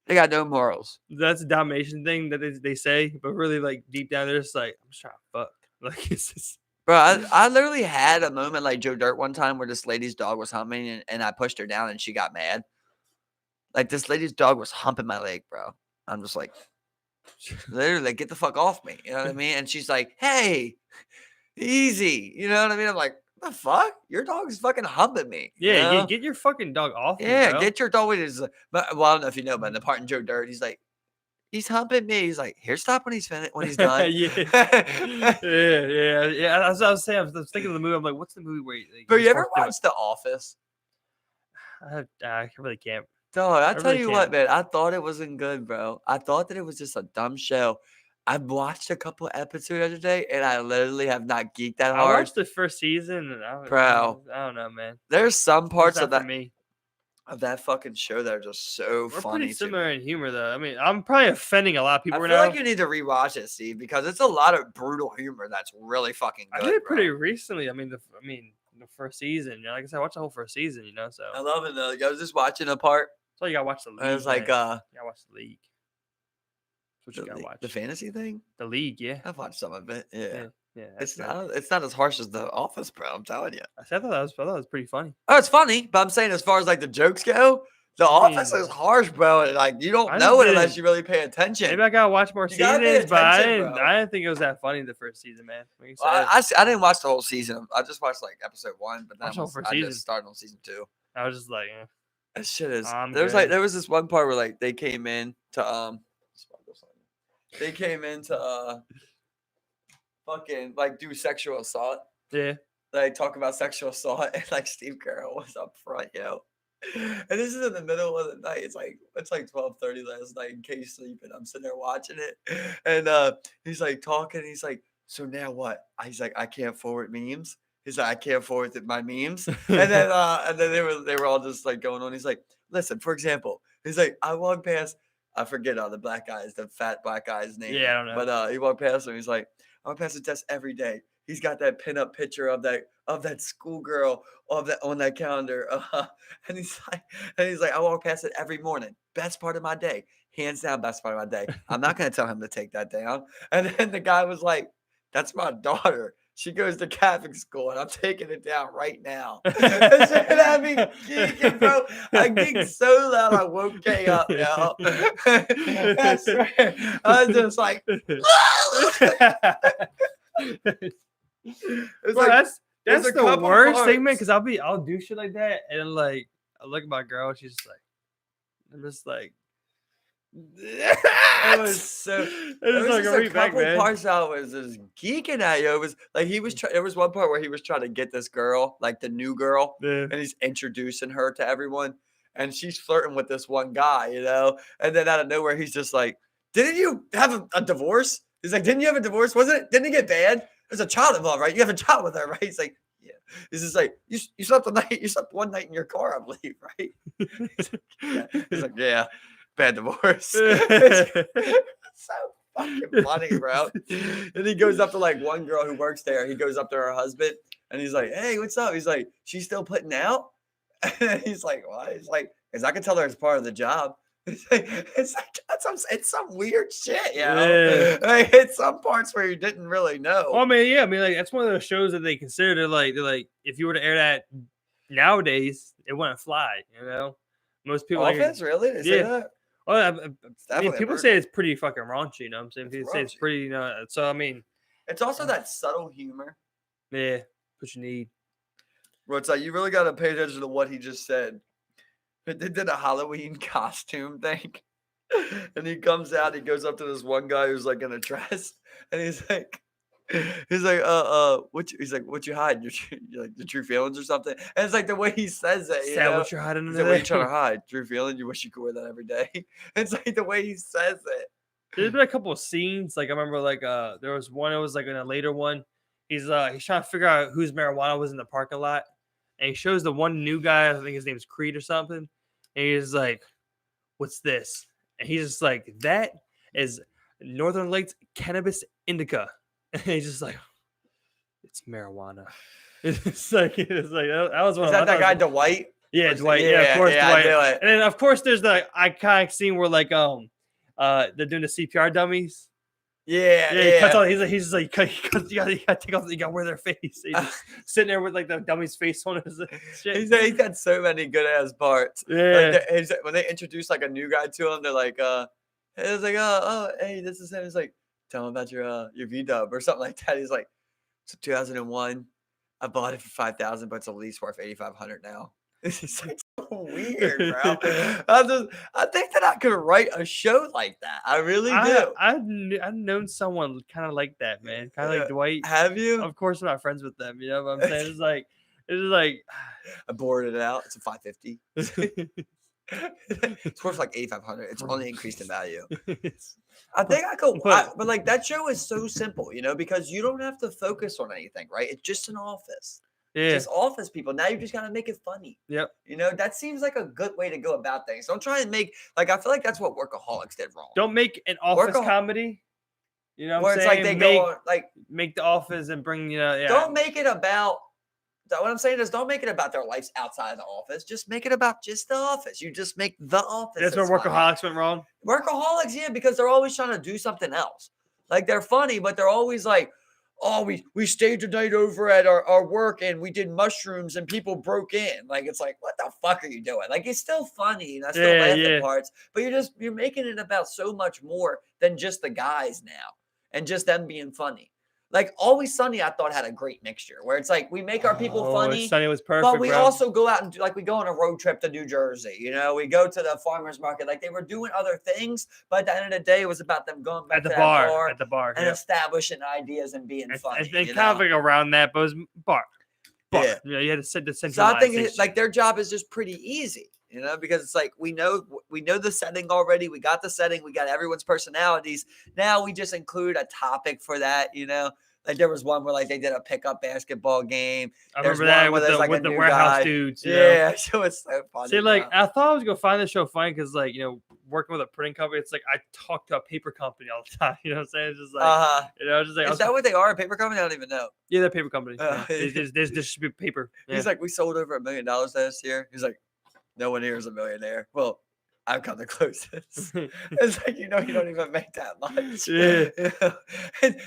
They got no morals. That's a domination thing that they say, but really, like deep down, they're just like, I'm just trying to fuck. Like it's just. Bro, I literally had a moment like Joe Dirt one time where this lady's dog was humping and I pushed her down and she got mad. Like this lady's dog was humping my leg, bro. I'm just like, literally, like, get the fuck off me. You know what I mean? And she's like, hey, easy. You know what I mean? I'm like, the fuck? Your dog's fucking humping me. Yeah, get your fucking dog off me, bro. Get your dog with his. But, well, I don't know if you know, but in the part in Joe Dirt, he's like, he's humping me. He's like, here, stop when he's finished, when he's done. yeah. As I was saying, I was thinking of the movie. I'm like, what's the movie where? Like, Bro, you ever watched The Office? I really can't. Dog, I tell you what, man, I thought it wasn't good, bro. I thought that it was just a dumb show. I watched a couple episodes the other day, and I literally have not geeked that hard. I watched the first season, and I don't know, man. There's some parts of that me. Of that fucking show that are just so funny. We're pretty similar in humor, though. I mean, I'm probably offending a lot of people I feel like you need to rewatch it, Steve, because it's a lot of brutal humor that's really fucking good. I did it pretty recently. I mean, the first season. You know, like I said, I watched the whole first season. You know, so I love it though. I was just watching a part. So you gotta watch the League. I was like, you gotta watch the League. That's what you gotta watch. The fantasy thing? The League, yeah. I've watched some of it. Yeah. It's not as harsh as The Office, bro. I'm telling you. I thought that was pretty funny. Oh, it's funny, but I'm saying as far as like the jokes go, The Office is harsh, bro. And, like you don't know it unless you really pay attention. Maybe I gotta watch more seasons, but I didn't think it was that funny the first season, man. Well, I didn't watch the whole season. I just watched like episode 1, but then I just started on season 2. I was just like, that shit is. There was this one part where like they came in to fucking like do sexual assault. Yeah. Like talk about sexual assault, and like Steve Carell was up front, yo. And this is in the middle of the night. It's like 12:30 last night. In case sleeping, I'm sitting there watching it, and he's like talking. He's like, "So now what?" He's like, "I can't forward memes." He's like, "I can't forward my memes." And then they were all just like going on. He's like, "Listen, for example," he's like, "I walk past." I forget the fat black guy's name. Yeah, I don't know. But he walked past him. He's like, I walk past his desk every day. He's got that pinup picture of that schoolgirl on that calendar. And he's like, I walk past it every morning. Best part of my day. Hands down, best part of my day. I'm not gonna tell him to take that down. And then the guy was like, that's my daughter. She goes to Catholic school, and I'm taking it down right now. And I mean, geeking, bro. I geeked so loud, I woke Kay up, yo. I swear. I was just like, it's bro, like, that's the worst thing, man. Because I'll do shit like that, and like I look at my girl, she's just like, I'm just like. It was so. It was like a couple parts I was just geeking at you. It was like there was one part where he was trying to get this girl, like the new girl, and he's introducing her to everyone, and she's flirting with this one guy, you know. And then out of nowhere, he's just like, "Didn't you have a divorce?" He's like, "Didn't you have a divorce? Wasn't it? Didn't it get bad? There's a child involved, right? You have a child with her, right?" He's like, "Yeah." He's just like, "You slept one night in your car, I believe, right?" He's like, "Yeah." Bad divorce. It's so fucking funny, bro. And he goes up to like one girl who works there. He goes up to her husband and he's like, "Hey, what's up?" He's like, "She's still putting out?" And he's like, "What?" He's like, "Cause I can tell her it's part of the job." It's some weird shit, you know? Like, it's some parts where you didn't really know. Well, I mean, like that's one of those shows that they consider they're like if you were to air that nowadays, it wouldn't fly, you know. Most people really? They say that? Well, I mean, people say it's pretty fucking raunchy, you know what I'm saying? People say it's pretty, you know, so I mean. It's also that subtle humor. Yeah, what you need. Bro, it's like you really got to pay attention to what he just said. They did a Halloween costume thing. And he comes out, he goes up to this one guy who's like in a dress. And he's like, what you hiding? You're like the true feelings or something. And it's like the way he says it. Is that what you're hiding? He's like, what are you trying to hide? True feeling? You wish you could wear that every day. It's like the way he says it. There's been a couple of scenes. Like I remember, like there was one. It was like in a later one. He's trying to figure out whose marijuana was in the parking lot, and he shows the one new guy. I think his name's Creed or something. And he's like, "What's this?" And he's just like, "That is Northern Lights cannabis indica." And he's just like, "It's marijuana." It's like that was one. Is that guy Dwight? Yeah, Dwight. Yeah, of course, Dwight. I knew it. And then of course there's the iconic scene where like they're doing the CPR dummies. Yeah. He cuts all. He's like, you gotta take off. You gotta wear their face. He's just sitting there with like the dummy's face on his shit. He's got so many good ass parts. Yeah. Like when they introduce like a new guy to him, they're like, it's like, hey, this is him. It's like, tell him about your V-dub or something like that. He's like, it's 2001. I bought it for $5,000, but it's at least worth $8,500 now. It's like so weird, bro. I think that I could write a show like that. I really do. I've known someone kind of like that, man. Kind of like Dwight. Have you? Of course, I'm not friends with them. You know what I'm saying? It's like I boarded it out. It's a $550. It's worth like $8,500. It's only increased in value. I think I could, but like that show is so simple, because you don't have to focus on anything, right? It's just an office. Yeah. Just office people. Now you just gotta make it funny. Yep. That seems like a good way to go about things. Don't try and make I feel like that's what Workaholics did wrong. Don't make an office comedy. You know what I'm saying? Like they go on, make the office and bring Don't make it about. What I'm saying is, don't make it about their lives outside the office. Just make it about just the office. You just make the office. That's where Workaholics went wrong. Workaholics, yeah, because they're always trying to do something else. Like they're funny, but they're always like, oh, we stayed the night over at our work and we did mushrooms and people broke in. Like, it's like, what the fuck are you doing? Like, it's still funny and I still laugh at parts, but you're making it about so much more than just the guys now and just them being funny. Like Always Sunny, I thought had a great mixture where it's like we make our people funny. Sunny was perfect, but we also go out and we go on a road trip to New Jersey. We go to the farmers market. Like they were doing other things, but at the end of the day, it was about them going back at the bar and establishing ideas and being funny. And kind of like around that, but it was bar. Yeah, you had to set the centralized. So I think like their job is just pretty easy. Because it's like we know the setting already. We got the setting. We got everyone's personalities. Now we just include a topic for that. Like there was one where like they did a pickup basketball game. I remember that with the warehouse dudes. Yeah, so it's so funny. See, like I thought I was gonna find the show funny because like working with a printing company, it's like I talk to a paper company all the time. You know what I'm saying? It's just like just like is that what they are? A paper company? I don't even know. Yeah, they're a paper company. They distribute paper. Yeah. He's like, we sold over $1 million last year. He's like, no one here is a millionaire. Well, I've come the closest. It's like, you don't even make that much. Yeah.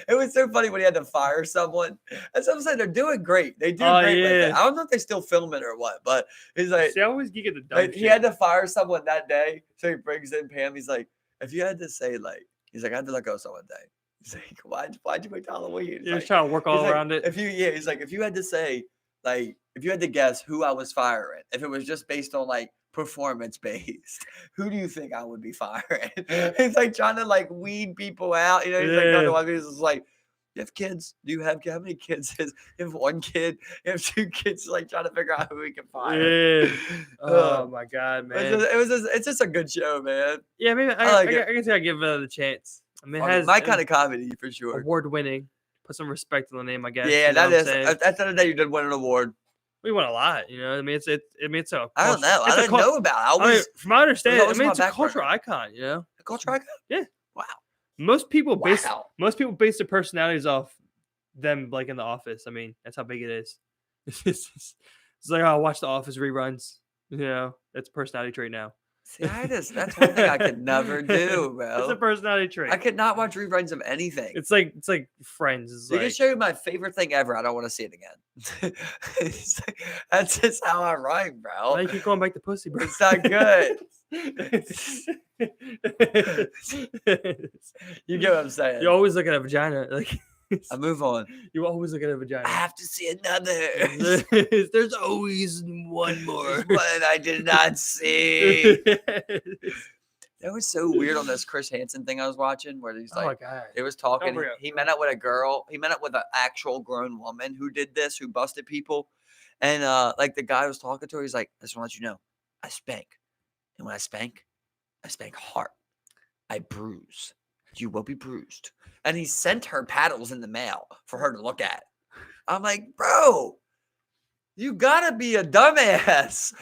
It was so funny when he had to fire someone. And some said they're doing great. They do great with it. I don't know if they still film it or what, but he's like, see, I always geek at the dumb shit. He had to fire someone that day. So he brings in Pam. He's like, if you had to say he's like, I had to let go someone day. He's like, why'd you wait till Halloween? You're just trying to work all around it. He's like, if you had to say, if you had to guess who I was firing, if it was just based on performance based, who do you think I would be firing? He's like trying to weed people out. He's like, no, he's like, you have kids? Do you have how many kids? You have one kid? You have two kids? Like trying to figure out who we can fire. Yeah. Oh my god, man! It's just a good show, man. Yeah, maybe I guess I give it a chance. I mean, it has my kind of comedy for sure. Award winning. Put some respect on the name, I guess. Yeah, that is. At the end of the day, you did win an award. We won a lot, I mean, it's a. I don't know. I didn't know about it. From my understanding, it's a cultural icon. A cultural icon. Yeah. Wow. Most people base their personalities off them, like in The Office. I mean, that's how big it is. It's like, oh, I watch The Office reruns. That's a personality trait now. See, that's one thing I could never do, bro. It's a personality trait. I could not watch reruns of anything. It's like Friends. You can show you my favorite thing ever. I don't want to see it again. That's just how I write, bro. Now you keep going back to pussy, bro. It's not good. You get what I'm saying? You always look at a vagina. I move on. You always look at a vagina. I have to see another. There's always one more. But I did not see. That was so weird on this Chris Hansen thing I was watching where he's like, oh my God. It was talking. He met up with a girl. He met up with an actual grown woman who did this, who busted people. And the guy was talking to her. He's like, I just want to let you know, I spank. And when I spank hard. I bruise. You will be bruised. And he sent her paddles in the mail for her to look at. I'm like, bro, you gotta be a dumbass.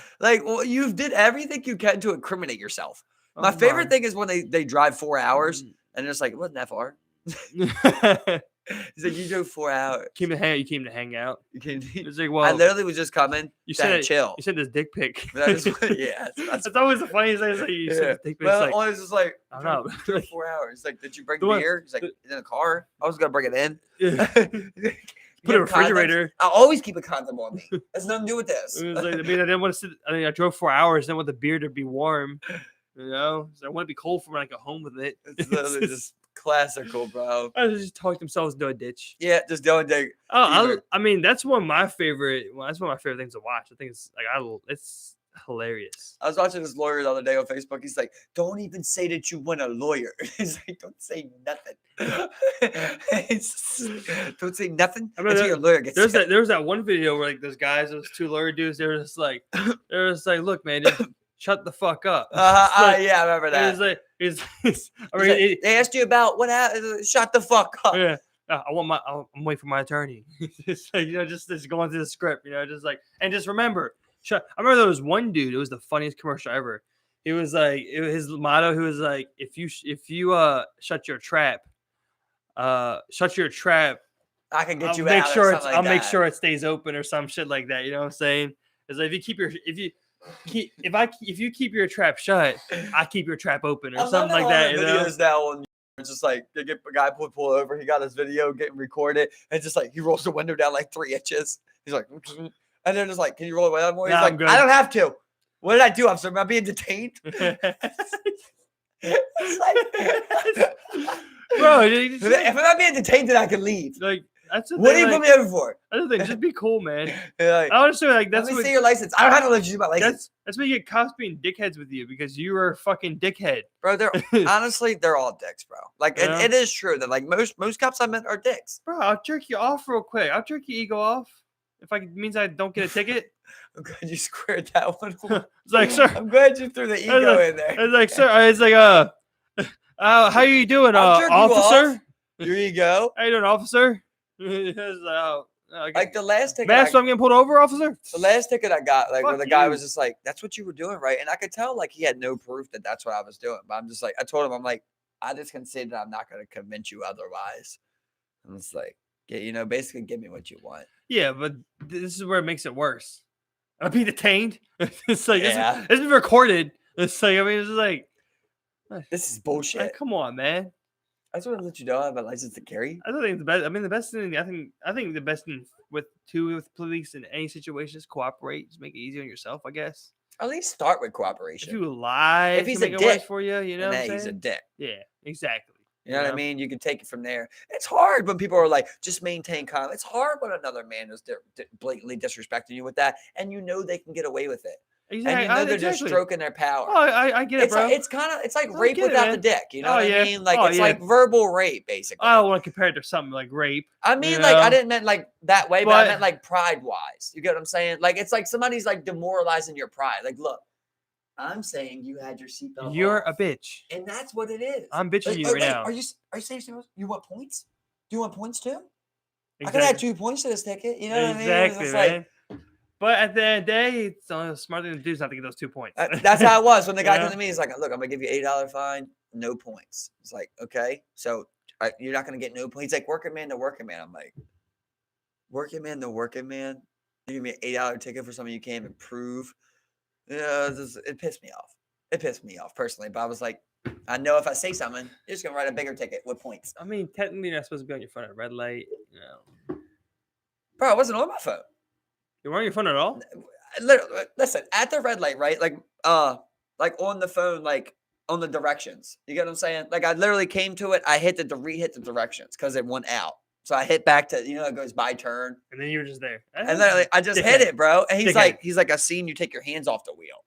You did everything you can to incriminate yourself. My favorite thing is when they drive 4 hours and it's like, it wasn't that far. He's like, you drove 4 hours. You came to hang out. It's like, well, I literally was just coming you to said chill. You sent this dick pic. That's always the funniest thing. Is like you sent this dick pic. Well, Like, I was just like, I don't know. drove 4 hours. Like, did you bring beer? He's like, in the car. I was gonna bring it in. Put a refrigerator. I always keep a condom on me. That's nothing to do with this. It was like, I didn't want to sit. I drove 4 hours. Didn't want the beer to be warm. You know, so I want to be cold for when I go home with it. It's literally just classical, bro. I just talk themselves into a ditch. Yeah, just don't dig. Oh, I mean, that's one of my favorite. Well, that's one of my favorite things to watch. I think it's like it's hilarious. I was watching this lawyer the other day on Facebook. He's like, "Don't even say that you want a lawyer." He's like, "Don't say nothing. Don't say nothing until your lawyer gets." There was that one video where like those guys, those two lawyer dudes, they were just like, "Look, man, just shut the fuck up." Yeah, I remember that. They asked you about what happened. Shut the fuck up. Yeah. I'm waiting for my attorney. It's like, just going through the script, just like, and just remember. I remember there was one dude. It was the funniest commercial ever. He was like, his motto. He was like, if you shut your trap, I can get you make out. Sure I'll make sure it stays open or some shit like that. You know what I'm saying? It's like if you keep your trap shut, I keep your trap open or something like that. Videos now on it's just like they get a guy pull over. He got his video getting recorded, and it's just like he rolls the window down like 3 inches. He's like. And they're just like, "Can you roll it way more?" He's like, "I don't have to." What did I do? Am I being detained? It's like, bro, if I'm not being detained, then I can leave. Like, that's the what thing, do you put me over for? That's the thing. Just be cool, man. Like, I understand. Like, that's let me see your license. I don't have to let you see my license. That's why you get cops being dickheads with you because you are a fucking dickhead, bro. Honestly, they're all dicks, bro. Like, it is true that like most cops I met are dicks. Bro, I'll jerk you off real quick. I'll jerk your ego off. If it means I don't get a ticket. I'm glad you squared that one. It's like, sir. I'm glad you threw the ego in there. It's like, sir. It's like, how you doing, officer? Here you go. How you doing, officer? Like the last ticket. So I'm getting pulled over, officer. The last ticket I got, like where the guy was just like, "That's what you were doing, right?" And I could tell like he had no proof that that's what I was doing. But I'm just like, I told him, I'm like, I just can say that I'm not going to convince you otherwise. And it's like, yeah, basically give me what you want. Yeah, but this is where it makes it worse. I'll be detained. It's like, yeah. This is recorded. It's like, I mean, it's like, this is bullshit. Like, come on, man. I just want to let you know I have a license to carry. I don't think the best. I mean, the best thing. I think the best thing with police in any situation is cooperate. Just make it easy on yourself, I guess. At least start with cooperation. If you lie, if he's a dick for you, you know, what I'm saying? He's a dick. Yeah, exactly. You know what I mean? You can take it from there. It's hard when people are like, just maintain calm. It's hard when another man is blatantly disrespecting you with that, and they can get away with it. Exactly. And they're just stroking their power. Oh, I get it, bro. It's like rape without the dick. You know what I mean? Like it's like verbal rape, basically. I don't want to compare it to something like rape. I mean, like I didn't mean like that way, but I meant like pride-wise. You get what I'm saying? Like it's like somebody's like demoralizing your pride. Like, look, I'm saying you had your seatbelt. You're a bitch, and that's what it is. I'm bitching you right now. Are you serious? You want points? Do you want points too? Exactly. I could add 2 points to this ticket. You know what I mean? Exactly, man. But at the end of the day, it's the smart thing to do is not to get those 2 points. That's how it was when the guy came to me. He's like, "Look, I'm gonna give you $8 fine, no points." It's like, okay, so you're not gonna get no points. He's like, working man to working man. I'm like, working man to working man. You give me an $8 ticket for something you can't even prove. It pissed me off. It pissed me off personally. But I was like, I know if I say something, you're just gonna write a bigger ticket with points. I mean, technically, you're not supposed to be on your phone at a red light. Bro, I wasn't on my phone. You weren't on your phone at all? Literally, listen, at the red light, right? Like on the phone, like on the directions. You get what I'm saying? Like I literally came to it. I hit re-hit the directions because it went out. So I hit back to, it goes by turn. And then you were just there. And then I just hit it, bro. And he's like, I've seen you take your hands off the wheel.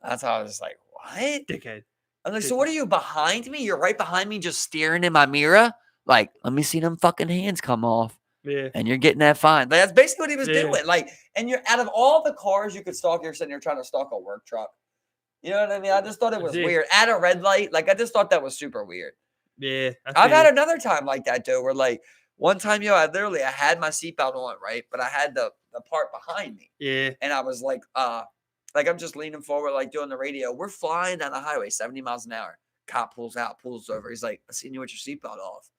That's how I was just like, what? Dickhead. I'm like, so what are you behind me? You're right behind me just staring in my mirror? Like, let me see them fucking hands come off. Yeah. And you're getting that fine. Like, that's basically what he was doing. Like, and you're out of all the cars you could stalk, you're sitting there trying to stalk a work truck. You know what I mean? I just thought it was weird. At a red light, like, I just thought that was super weird. Yeah. I've had another time like that, though, where, like, one time, I had my seatbelt on, right? But I had the part behind me. Yeah. And I was like I'm just leaning forward, like doing the radio. We're flying down the highway, 70 miles an hour. Cop pulls over. He's like, I seen you with your seatbelt off.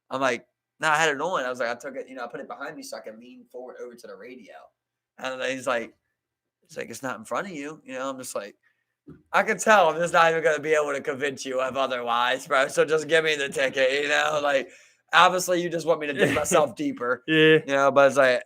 I'm like, no, I had it on. I was like, I took it, I put it behind me so I can lean forward over to the radio. And he's like, it's not in front of you. I'm just like, I can tell I'm just not even going to be able to convince you of otherwise, bro. So just give me the ticket, like, obviously you just want me to dig myself deeper. Yeah. But it's like,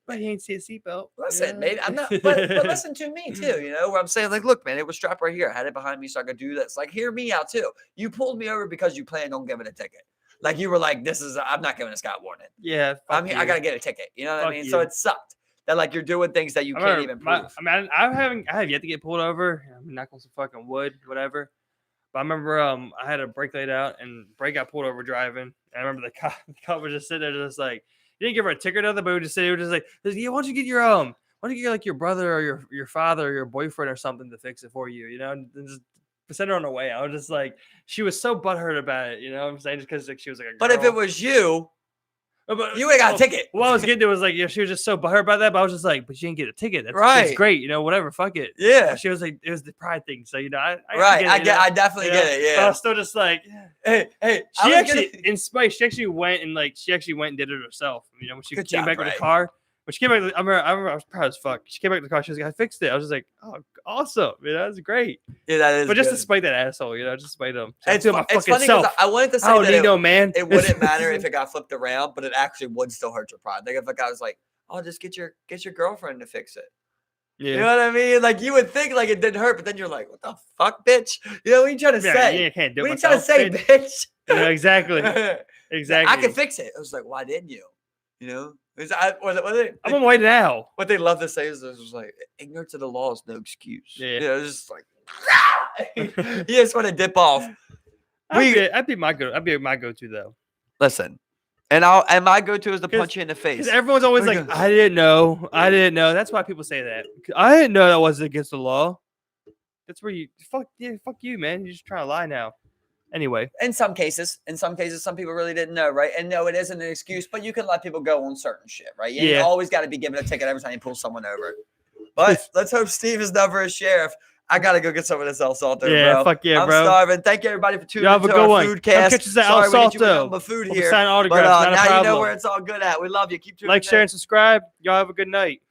but he ain't see a seatbelt. Listen, maybe I'm not, but listen to me too, where I'm saying, like, look, man, it was strapped right here. I had it behind me so I could do this. Like, hear me out too. You pulled me over because you planned on giving a ticket. Like, you were like, I'm not giving a Scott warning. Yeah. I got to get a ticket. You know what I mean? So it sucked that, like, you're doing things that you can't even prove. I have yet to get pulled over. I'm knocking on some fucking wood, whatever. But I remember I had a brake laid out and brake got pulled over driving. And I remember the cop was just sitting there just like, he didn't give her a ticket or nothing, but he was just like, yeah, why don't you get like your brother or your father or your boyfriend or something to fix it for you, and just send her on her way. I was just like, she was so butthurt about it, what I'm saying, just because like, she was like a girl. But if it was you, you ain't got a ticket. What I was getting to was like, she was just so butthurt about that, but I was just like, but you didn't get a ticket. That's right. Great, whatever, fuck it. Yeah. But she was like, it was the pride thing, so I definitely get it. Yeah. But I was still just like, hey. She actually went and did it herself. When she came back with the car. When she came back, I remember I was proud as fuck. She came back to the car. She was like, I fixed it. I was just like, oh, awesome. That's great. Yeah, that is. But just good. to spite that asshole, just spite him. It's funny because I wanted to say man. It wouldn't matter if it got flipped around, but it actually would still hurt your pride. Like if a guy was like, oh, just get your girlfriend to fix it. Yeah. You know what I mean? Like you would think like it didn't hurt, but then you're like, what the fuck, bitch? What are you trying to say? You can't do it. What are you trying to say, bitch? Yeah, exactly. Exactly. I can fix it. I was like, why didn't you? I'm on my way now. What they love to say is like, ignorance of the law is no excuse. Yeah. It's just like, you just want to dip off. I'd be my go-to though. Listen, and my go-to is to punch you in the face. Because everyone's always like, I didn't know. That's why people say that. I didn't know that wasn't against the law. That's where fuck you, man. You're just trying to lie now. Anyway, in some cases, some people really didn't know, right? And no, it isn't an excuse, but you can let people go on certain shit, right? You always got to be given a ticket every time you pull someone over. But let's hope Steve is never a sheriff. I got to go get some of this El Salto, bro. Fuck yeah, bro. I'm starving. Thank you, everybody, for tuning into our food cast. Catch us at El Salto. My food here. Sign autographs, but now you know where it's all good at. We love you. Keep tuning in. Like, share, and subscribe. Y'all have a good night.